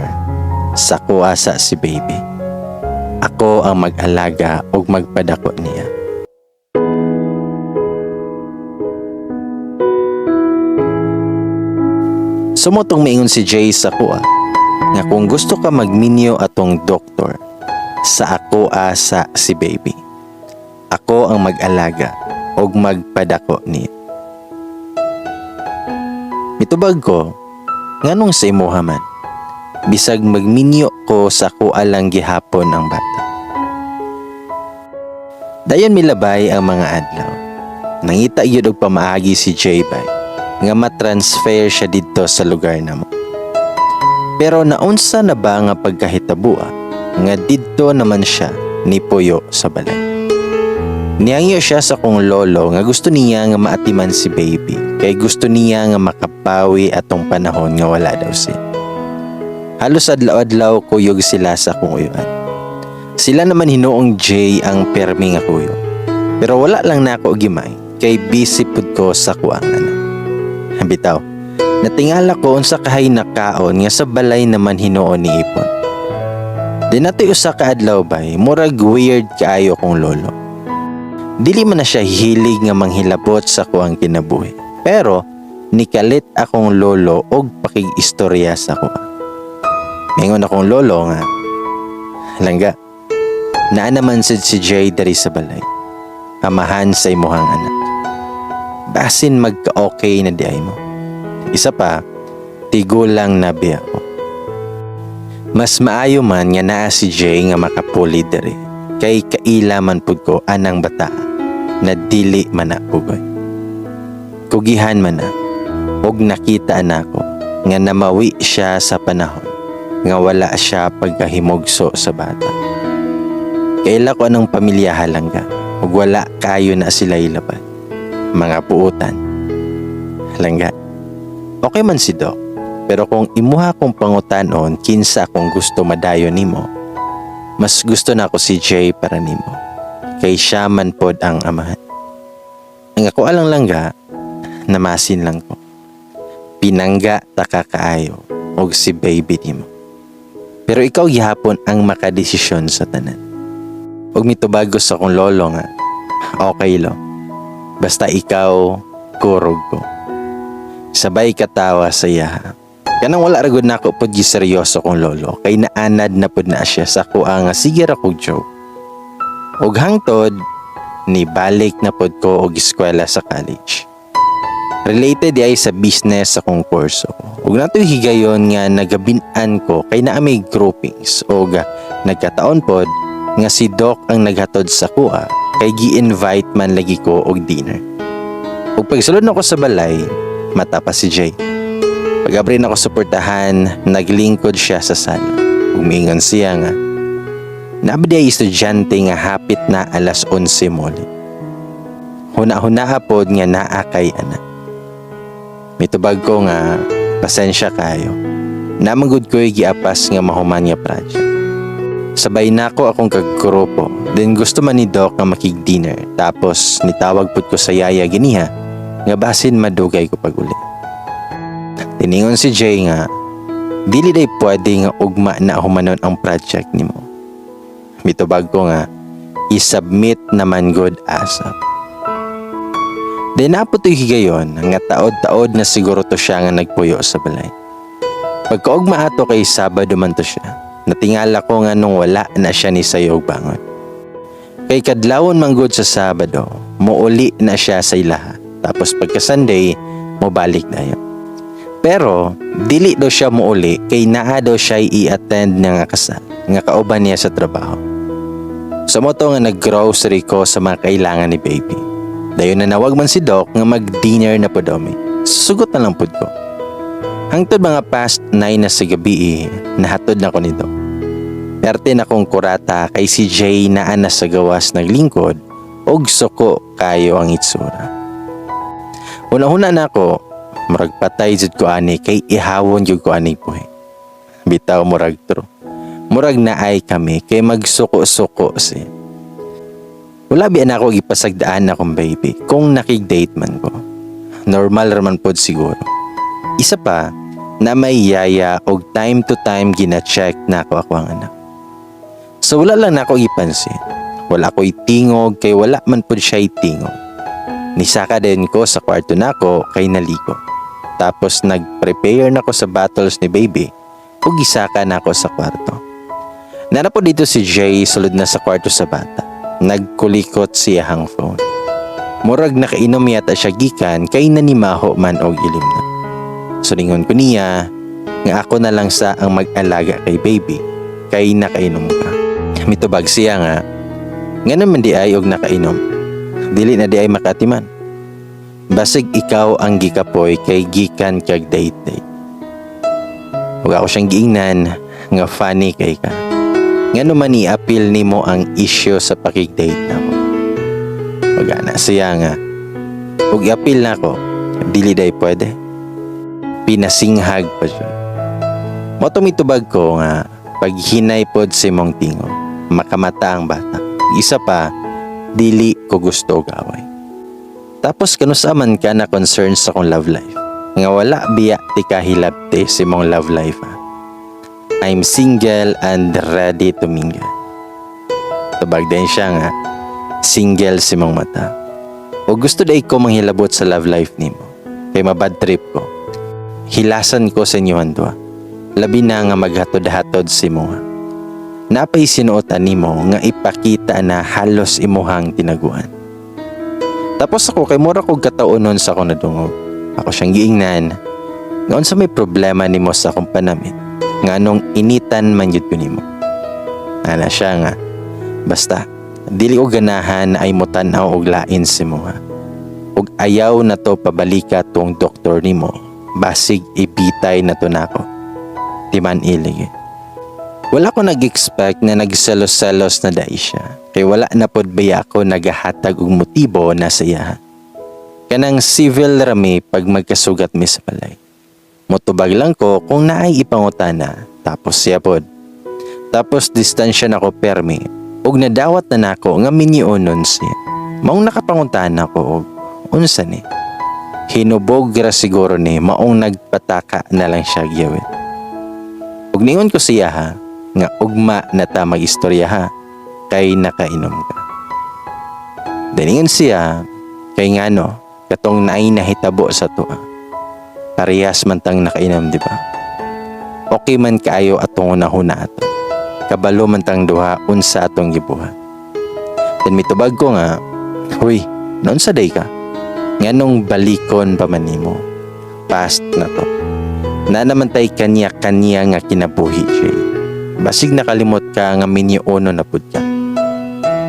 sa kuasa si baby. Ako ang mag-alaga ug magpadako niya. Sumotong maingon si Jay sa kuha, nga kung gusto ka magminyo atong doktor, sa ako asa si baby. Ako ang mag-alaga ug magpadako niya. Mitubag ko, nganong sa imuha man, bisag magminyo ko sa kuha lang gihapon ang bata. Dayon milabay ang mga adlaw. Nangita yun og pamaagi si J-Bay, nga matransfer siya dito sa lugar namo. Pero naunsa na ba nga pagkahitabua, nga dito naman siya ni Puyo sa balay. Niyangyo siya sa kong lolo nga gusto niya nga maatiman si baby kay gusto niya nga makapawi atong panahon nga wala daw siya. Halos adlaw-adlaw kuyog sila sa kong uyuan. Sila naman hinuong Jay ang permi nga kuyo. Pero wala lang na ako gimay kay busy pud ko sa kuang anak. Bitaw, natingala ko unsa kahay nakaon nga sa balay naman hinuon ni Ipon. Di nato usa ka adlaw bay, murag weird kaayo kong lolo. Dili man na siya hilig nga manghilabot sa kuang kinabuhi. Pero nikalit akong lolo og pakig-istorya sa kuha. Mingon akong lolo nga, langga, naa naman si Jay dari sa balay. Amahan sa imuhang anak. Basin magka-okay na di ay mo. Isa pa, tigulang na biya ko. Mas maayo man nga naa si Jay nga makapuli dari. Kay kaila man pud ko anang bata na dili man na pugoy. Kugihan man na, og nakita na ko nga namawi siya sa panahon nga wala siya pagkahimugso sa bata. Kaila ko anong pamilya halangga, og wala kayo na sila ilabad. Mga puutan. Halangga, okay man si Doc, pero kung imuha kong pangutanon kinsa kung gusto madayon nimo, mas gusto na ako si Jay para nimo. Kay siya man pod ang amahan. Ang ako alang langga, namasin lang ko. Pinangga taka kaayo og si baby nimo. Pero ikaw gihapon ang makadesisyon sa tanan. Og mitubago sa akong lolo nga, okay lo. Basta ikaw, kurog ko. Sabay katawa sa iya. Kanang wala ragod na ako pod giseryoso kong lolo kay naanad na pod na siya sa kuha nga sige ra kog joke. Og hangtod ni balik na pod ko og eskwela sa college. Related ay sa business sa kong kurso. Ug natoy higayon nga nagabin-an ko kay naa may groupings og nagkataon pod nga si Doc ang naghatod sa kuha kay gi-invite man lagi ko og dinner. Ug pagsulod nako sa balay, mata pa si Jay. Pag-abri na ko suportahan, naglingkod siya sa sala. Umingon siya nga, nabdi ay estudyante nga hapit na alas 11 muli. Huna-huna pod nga naa kay anak. Mitubag ko nga, pasensya kayo. Namanggod ko'y giapas nga mahuman nga project. Sabay na ako akong kagrupo, then gusto man ni Doc nga makig-dinner. Tapos nitawag pod ko sa yaya giniha, nga basin madugay ko pag-uli. Tiningon si Jay nga, dili day pwede nga ugma na humanon ang project nimo. Mitubag ko nga, isubmit naman good asap. Then napo to'y higayon, nga taod-taod na siguro to siya nga nagpuyo sa balay. Pagkaugma ato kay Sabado man to siya, natingala ko nga nung wala na siya ni sayog bangon. Kay kadlawon manggod sa Sabado, muuli na siya sa ilaha. Tapos pagka Sunday, mobalik na yun. Pero, dili daw siya muuli kay naa daw siya i-attend nga kasal, nga kauban niya sa trabaho. Sa moto nga nag-grocery ko sa mga kailangan ni baby. Dayon na nawag man si Doc nga mag-dinner na po daw mi. Susugot na lang po ko. Hangtod mga past 9 na sa gabi nahatod na ko ni Doc. Perte na kong kurata kay si Jay naan na sa gawas naglingkod og suko kayo ang itsura. Una-una na ako, murag patay jud ko ani kay ihawon jud ko ani po. Bitaw murag tro. Murag naay kami kay magsuko-suko siya. Wala biyan ako ipasagdaan akong baby kung nakig-date man ko. Normal raman pod siguro. Isa pa, na may yaya og time to time gina-check na ako ang anak. So wala lang na ako ipansin. Wala ko itingog kay wala man pod siya itingog. Nisaka din ko sa kwarto na ako kay naligo. Tapos nag-prepare na ako sa bottles ni baby ug gisaka na ako sa kwarto. Nara po dito si Jay sulod na sa kwarto sa bata. Nagkulikot siya hang phone. Murag nakainom yata siya gikan kay nanimaho man og ilim na. Sulingon ko niya nga ako na lang sa ang mag-alaga kay baby kay nakainom ka. Mitubag siya nga naman di ay og nakainom. Dili na di ay makatiman. Basig ikaw ang gikapoy kay gikan kag date. Ug ako siyang giingnan nga funny kay ka. Ngano man i-appeal nimo ang issue sa pakig-date nako. Magana siya nga. Ug i-appeal nako, dili day pwede. Pinasinghag pa siya. Moto mitubag ko nga paghinay pod si mong tingo, makamata ang bata. Isa pa, dili ko gusto gaway. Tapos kanusaman ka na concern sa kong love life. Nga wala biya ti kahilabti si mong love life ha. I'm single and ready to mingle. Tabag din siya nga, single si mong mata. O gusto day ko manghilabot sa love life nimo. Kay mabad trip ko. Hilasan ko sa inyo handwa. Labi na nga maghatod-hatod si mo. Napay sinuotan nimo nga ipakita na halos imuhang tinaguan. Tapos ako kay mura kog kataunon sa akong nadungog. Ako siyang giingnan. Ngaon sa may problema nimo sa akong panamit. Nga nung initan man yun ko nimo. Ana siya nga. Basta, dili ko ganahan ay mutanaw og lain si mo ha. Ug ayaw na to pabalika tong doktor nimo. Basig ibitay na to nako. Timan ilig. Wala ko nag-expect na nagselos-selos na dai siya. Kay wala na pod baya ako nagahatag og motibo na saya. Kanang civil rami pag magkasugat mi sa balay. Motubag lang ko kung naay ipangutana, tapos siya pod. Tapos distansya na ko permi, ug nadawat na nako nga minyonon siya. Maong nakapangutana ko og unsa ni? Hinubog ra siguro ni maong nagpataka na lang siya gyawit. Ug ningon ko siya ha, nga ugma na ta mag-istorya ha, kay nakainom ka. Daningon siya, kay ngano, katong naay nahitabo sa tuwa. Parehas man tang nakainom, di ba? Okay man kaayo atong unahuna ato. Kabalo man tang duha unsa atong gibuhat. Then mitubag ko nga, huy, naon sa day ka? Nganong balikon pa man nimo? Past na to. Na naman tay kanya-kanya nga kinabuhi siya. Basig nakalimot ka nga minyoono na pud ka.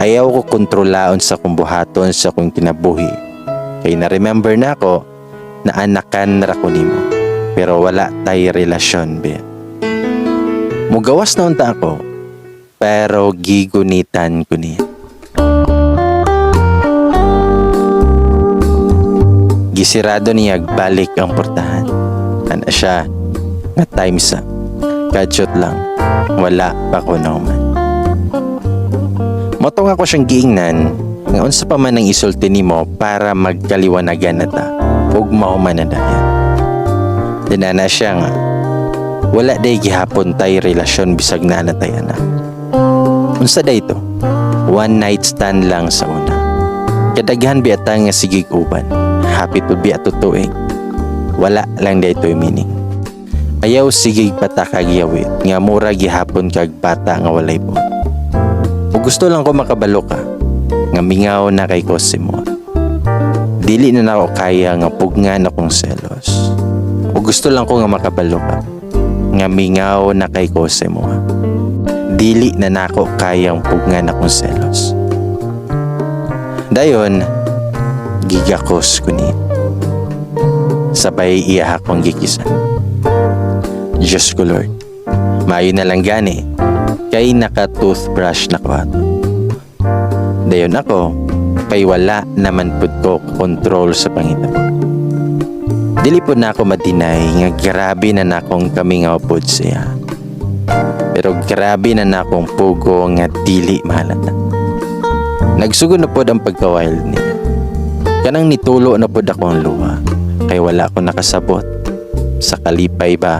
Ayaw ko kontrolaon sa kong buhaton sa kong kinabuhi. Kay na-remember na ako na anakan ra ko nimo. Pero wala tay relasyon be. Mugawas na unta ako, pero gigunitan ko niya. Gisirado niya balik ang portahan. Ana siya, nga times up. Kadshot lang, wala pa ko nauman. Motong ako siyang giingnan, nga unsa pa man ang isulti nimo para magkaliwanagan na ta, ug mahuman na dayan. Dinana siya nga, wala day gihapon tay relasyon bisag na natay anak. Unsa dayto? One night stand lang sa una. Kadaghan biata nga sigig uban. Happy to be ato tuig. Wala lang daytoy meaning. Ayaw sigig patakag yawit nga mura gihapon kag bata nga walay po. O gusto lang ko makabalo ka nga mingaw na kay Cosimo. Dili na nako kaya nga pugngan akong selos. O gusto lang ko nga makabalo ka nga mingaw na kay Cosimo. Dili na nako kayang pugngan akong selos. Dayon, gigakos ko ni. Sabay iya akong gikisan. Diyos ko Lord, maayo na lang gani, kay naka-toothbrush na ko ato. Dayon ako, kay wala naman pud ko control sa pangita ko. Dili po na ako madinay nga grabe na nakong kamingaw pod siya. Pero grabe na nakong pugo nga dili mahalata. Nagsugod na pod ang pagka-wild niya. Kanang nitulo na pod akong luha, kay wala ko nakasabot. Sa kalipay ba,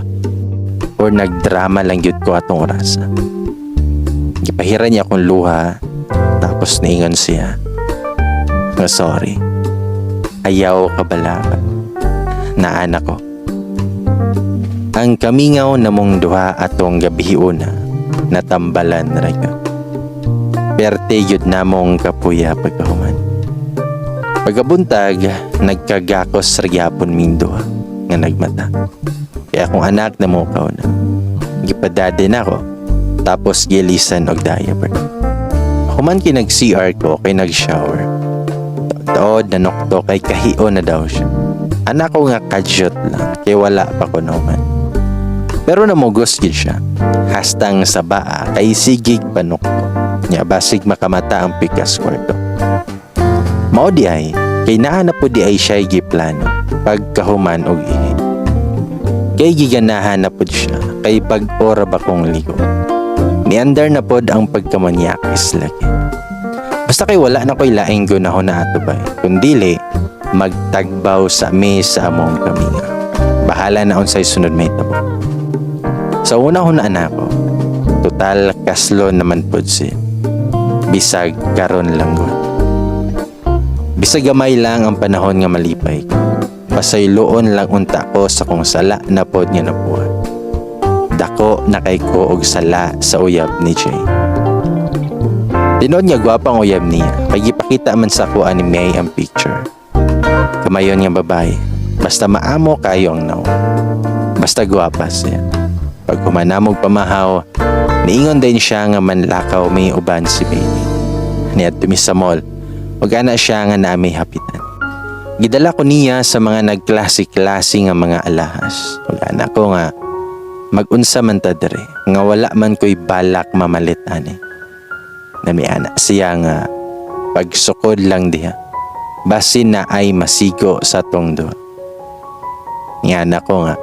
or nagdrama lang yun ko atong orasa. Gipahiran niya akong luha, tapos naingon siya nga sorry, ayaw kabalakan na anak ko. Ang kamingaw na mong duha atong gabi una natambalan na rin. Perte yun na mong kapuya pagkahuman. Pagkabuntag, nagkagakos ragyapon ming duha nga nagmata. Kaya kung anak na mo ka na, gipadade na ako, tapos gilisan og diaper. Human kinag-CR ko kay nag-shower. Taod na nokto kay kahiyo na daw siya. Anak ko nga kadyot lang, kay wala pa ko naman. Pero namugos gid siya. Hastang sa baa kay sigig panokto. Nya basig makamata ang pikas kwarto. Mao di ay, kay nahanap po di ay siya giplano pagkahuman og ihi. Kay giganahan na pod siya, kay pag-ora ba kong ligo. Niandar na pod ang pagkamanyakis lagi. Basta kay wala na ko'y laing gunahon na atubay, kundili magtagbaw sa mesa among kaminga. Bahala na unsay sunod may tabo. Sa una hunaan ako, total kaslo naman pod siya. Bisag karon lang gud. Bisag gamay lang ang panahon nga malipay ko. Pasayloon lang unta ko sa kung sala na pod nga nabuhat. Dako na kay ko og sala sa uyab ni Jay. Tinod niya gwapang uyab niya, kay gipakita man sa ko ni May ang picture. Kamayon nga babae, basta maamo kayo ang naw. Basta gwapa siya. Pag humanamog pamahaw, niingon din siya nga manlakaw may uban si baby. Niya tumi sa mall, ug ana siya nga na may hapitan. Gidala ko niya sa mga nagklase-klase nga mga alahas. Wala na ko nga mag-unsa man ta dere nga wala man ko'y balak mamalit ani. Namiana siya nga pagsukod lang diha. Basin na ay masigo sa tong duha. Nga na ko nga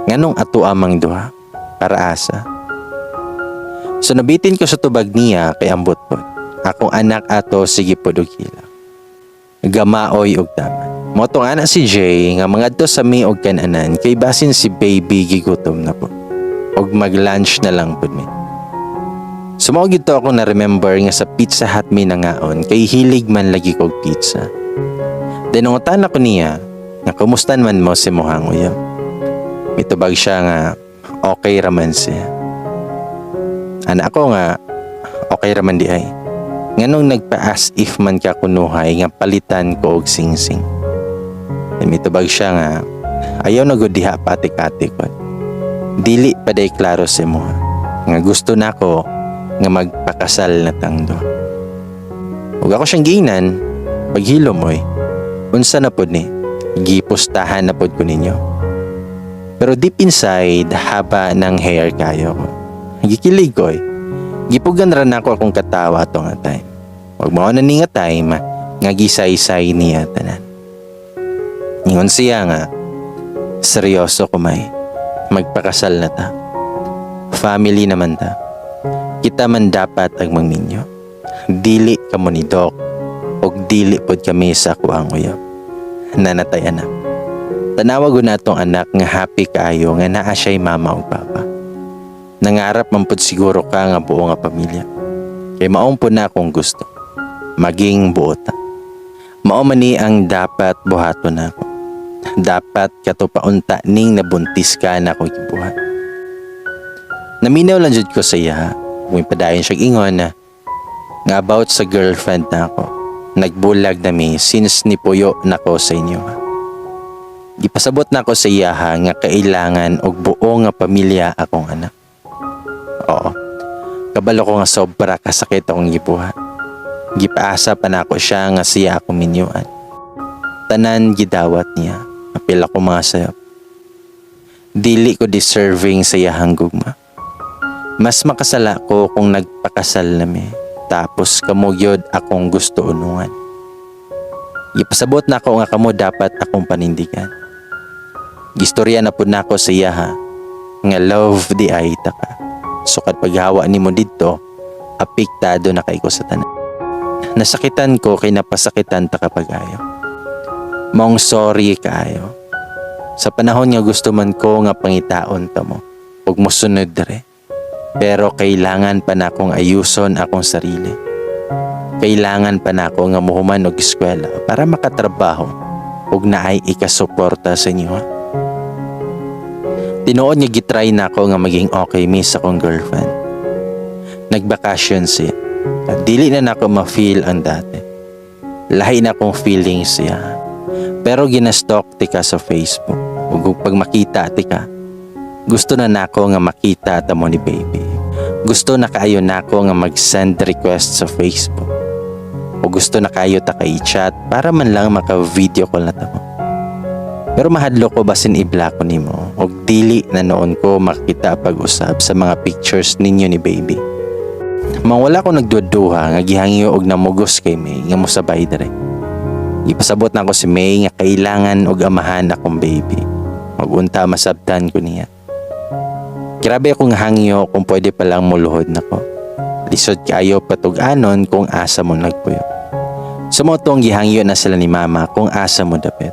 nganong ato amang duha para asa. So nabitin ko sa tubag niya kay ambot pod. Akong anak ato sige pod og hilak. Gamaoy og taman. Motong anak si Jay nga mangadto sa mi og kananan kay basin si baby gigutom na po. Og mag-lunch na lang pud mi. Sumo gito ako na remember nga sa Pizza Hut mi nangaon kay hilig man lagi kog pizza. Dinungutan ako niya nga kumustan man mo si mohang uyab. Mitubag siya nga okay raman siya. Anak ko nga okay raman di ay. Nganong nagpa-as if man ka kunuhay nga palitan ko og singsing. Mitubag siya nga ayaw na gud diha pati-kati ko. Dili pa day klaro si mo nga gusto na ko nga magpakasal na tangdo. Ug ako siyang ginan paghilom oy. Unsa na pod ni? Gipustahan na pod ko ninyo. Pero deep inside haba ng hair kayo ko. Gikilig ko oy. Gipugan ra nako akong katawa to nga time. Wag mo na ni nga time nga gisay-say niya tanan. Ingon siya nga seryoso ko may magpakasal na ta. Family naman ta. Kita man dapat ang mangminyo. Dili ka mo ni Doc og dili pod kami sa kuang uyab. Nanatay anak. Tanawag ko na tong anak nga happy kaayo nga naa siya'y mama o papa. Nangarap man pod siguro ka nga buo nga pamilya. Kay maong po na akong gusto. Maging buota. Mao man ni ang dapat buhaton nako. Dapat kato paunta ning nabuntis ka na akong gibuhat. Naminaw lang jud ko sa iya. Kung padayon siya ingon na nga about sa girlfriend na ako. Nagbulag na mi since nipuyo na ko sa inyo. Gipasabot na ko sa iya nga kailangan og buo nga pamilya akong anak. Oo. Kabalo ko nga sobra kasakit akong gibuhat. Gipaasa pa na ako siya nga siya ako minyuan. Tanan gidawat niya. Apil ako mga sayop. Dili ko deserving sa iyahang gugma. Mas makasala ko kung nagpakasal nami. Tapos kamugyod akong gusto unungan. Gipasabot na ako nga kamo dapat akong panindigan. Gistorya na po na ako sa iya ha. Nga love di ay taka. So kat paghawa ni mo dito, apektado na kay ko sa tanan. Nasakitan ko kay napasakitan ta kapag ayo. Maong sorry kaayo. Sa panahon nga gusto man ko nga pangitaon ta mo. Ug mosunod dere. Pero kailangan pa na akong ayuson akong sarili. Kailangan pa na ako nga muhuman og eskwela para makatrabaho ug naay ikasuporta sa inyo. Ha? Tinuod nga gitry na ako nga maging okay mi sa akong girlfriend. Nagbakasyon siya. At dili na nako ma-feel ang dati. Lahi na akong feelings siya. Pero ginastalk ti ka sa Facebook. Ug pag makita ti ka, gusto na nako nga makita ta mo ni baby. Gusto na kaayo nako nga mag-send request sa Facebook. O gusto na kayo ta kay chat para man lang maka-video call na ta mo. Pero mahadlo ko basin i-block ko nimo. Og dili na noon ko makita pag-usab sa mga pictures ninyo ni baby. Mawala ko nagduduha nga gihangyo og namugos kay May nga mosabay dere. Ipasabot na ako si May nga kailangan og amahan akong baby. Magunta masabtan ko niya. Grabe akong hangyo kung pwede palang muluhod na ko. Lisod kayo patug-anon kung asa mo nagpuyo. Sumotong gihangyo na sila ni mama kung asa mo dapit.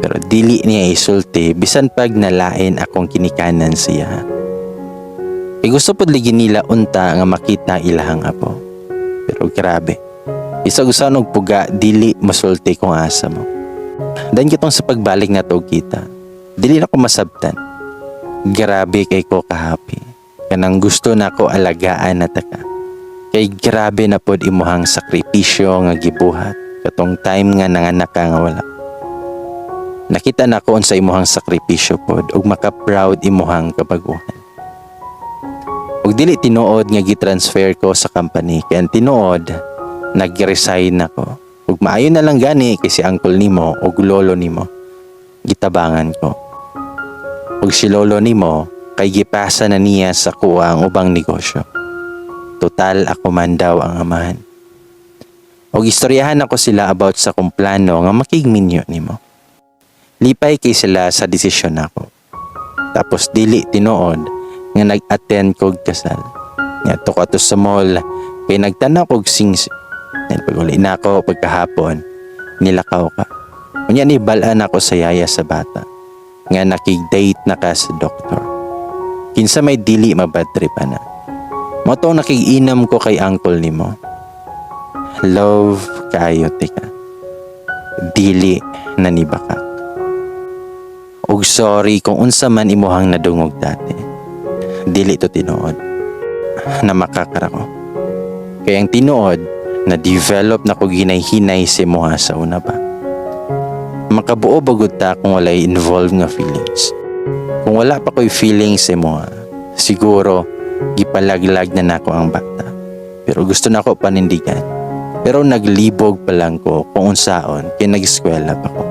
Pero dili niya isulti bisan pag nalain akong kinikanan siya. E gusto po ligin nila unta nga makita ilahang apo. Pero grabe. Isag-usan og puga dili masulti kung asa mo. Dan kitong sa pagbalik na to kita. Dili na ko masabtan. Grabe kay ko kahapi. Kanang gusto na ko alagaan na taka. Kay grabe na pod imuhang sakripisyo nga gibuhat. Katong time nga nanganak ka nga wala. Nakita na ko unsa imuhang sakripisyo pod ug maka-proud imuhang kabaguhan. Ug dili tinuod nga gitransfer ko sa company kay tinuod nag-resign ako. Ug maayo na lang gani kay si uncle nimo ug lolo nimo gitabangan ko. Ug si lolo nimo kay gipasa na niya sa kuha ang ubang negosyo. Total ako man daw ang amahan. Ug istoryahan ako sila about sa kung plano nga makigminyo nimo. Lipay kay sila sa desisyon nako. Tapos dili tinuod nga nag-attend kog kasal. Nga to ko sa mall kay nagtanaw kog singsi. Then pag uli na ako pagkahapon, nilakaw ka. Unya ni balaan ako sa yaya sa bata. Nga nakig-date na ka sa doktor. Kinsa may dili mabadtripan na. Moto nakig-inam ko kay uncle nimo. Love kayo tika. Dili na nibaka. Og sorry kung unsa man imuhang nadungog dati. Dili to tinuod na makakara ko. Kaya ang tinuod na develop na ko ginay-hinay si moha sa una pa. Makabuo bagod ta kung walay involved nga feelings. Kung wala pa ko'y feelings si moha, siguro gipalaglag na nako ang bata. Pero gusto na ko panindigan. Pero naglibog pa lang ko kung unsaon kay nag-eskwela pa ko.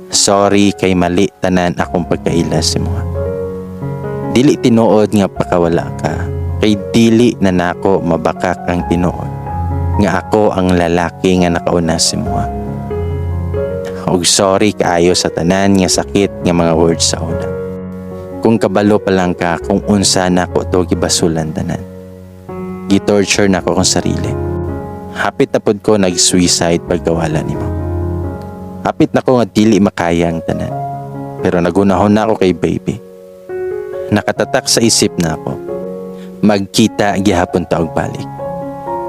Sorry kay mali tanan akong pagkaila si moha. Dili tinuod nga pakawala ka, kay dili na nako mabakak ang tinuod. Nga ako ang lalaki nga nakauna si moha. Og sorry kaayo sa tanan nga sakit nga mga words sa una. Kung kabalo pa lang ka kung unsa nako to gibasulan tanan. Gitorture nako kong sarili. Hapit na pod ko nag-suicide pagkawala nimo. Hapit na ko nga dili makaya ang tanan. Pero nagunahon na ako kay baby. Nakatatak sa isip na ako. Magkita gihapon ta og balik.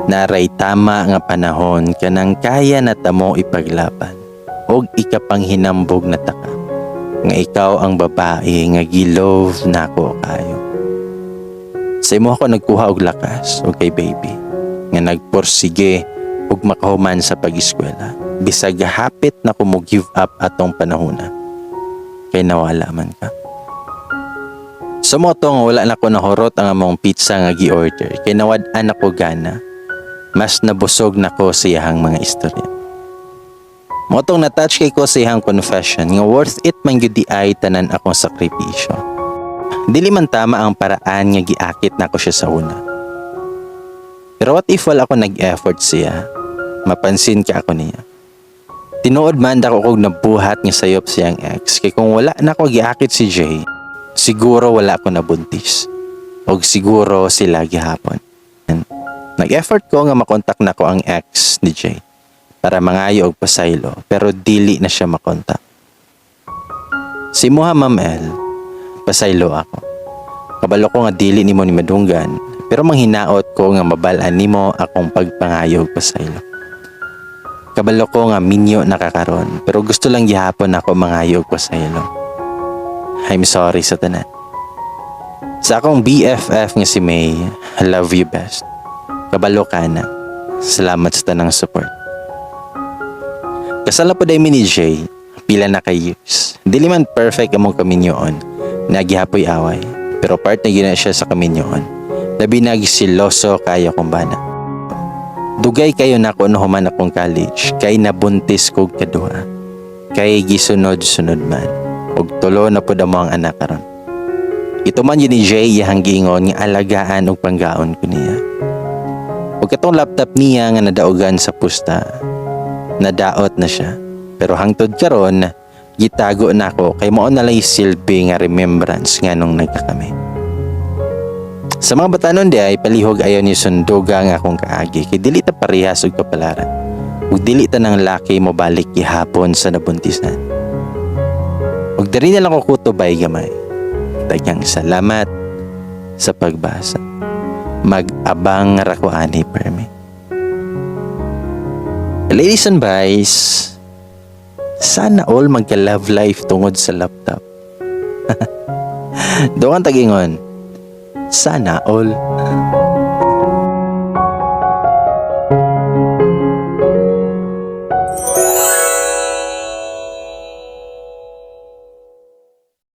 Naray tama nga panahon kanang kaya na tamo ipaglaban og ikapang hinambog na taka nga ikaw ang babae nga gilove nako kayo. Sa imo ako nagkuha og lakas og kay baby nga nagporsige og makahuman sa pag-eskwela bisag hapit na ko mo give up atong panahona kay nawala man ka. So mo tong wala na ko nahurot ang among pizza nga gi-order kay nawad-an ako gana. Mas nabusog na ko sa iyahang mga istorya. Mo tong na-touch kay ko sa iyahang confession nga worth it man gyud di ay tanan akong sakripisyo. Dili man tama ang paraan nga giakit nako siya sa una. Pero what if wala ako nag-effort siya? Mapansin ka ako niya. Tinuod man dako kog nabuhat nga sayop siyang ex kay kung wala na ko giakit si Jay, siguro wala ako nabuntis. Og siguro sila gihapon. Nag-effort ko nga makontak na ko ang ex ni Jay para mangayo og pasaylo pero dili na siya makontak. Si Muha Ma'am El, pasaylo ako. Kabalo ko nga dili nimo ni madunggan pero manghinaot ko nga mabal-an nimo akong pagpangayo og pasaylo. Kabalo ko nga minyo nakakaron pero gusto lang gihapon ako mangayo og pasaylo. I'm sorry sa tanan. Sa akong BFF nga si May, I love you best. Kabalo ka na. Salamat sa tanang support. Kasala po dahil ni Jay, pila na kay years. Dili man perfect among kaminyoon. Nagihapoy away. Pero part na gina siya sa kaminyoon. Labi nagsiloso kayo kung bana. Dugay kayo na kung human akong college. Kay nabuntis kog kaduha. Kay gisunod-sunod man. Og tulo na po mo ang anak karon. Ito man yun ni Jay iyang giingon nga alagaan og panggaon ko niya. Ug katong laptop niya nga nadaugan sa pusta, nadaot na siya. Pero hangtod karon, gitago na ako kay mao na lay silbi nga remembrance nga nung nagkakami. Sa mga batanon di ay palihog ayon ni sunduga nga akong kaagi kay dili ta parehas og kapalaran. Ug dili ta nang laki mo balik gihapon sa nabuntisan. Ug diri na lang ko kutubay gamay. Daghang salamat sa pagbasa. Mag-abang ra ko ani permi. Ladies and boys, sana all magka-love life tungod sa laptop. Doon ang tagingon. Sana all.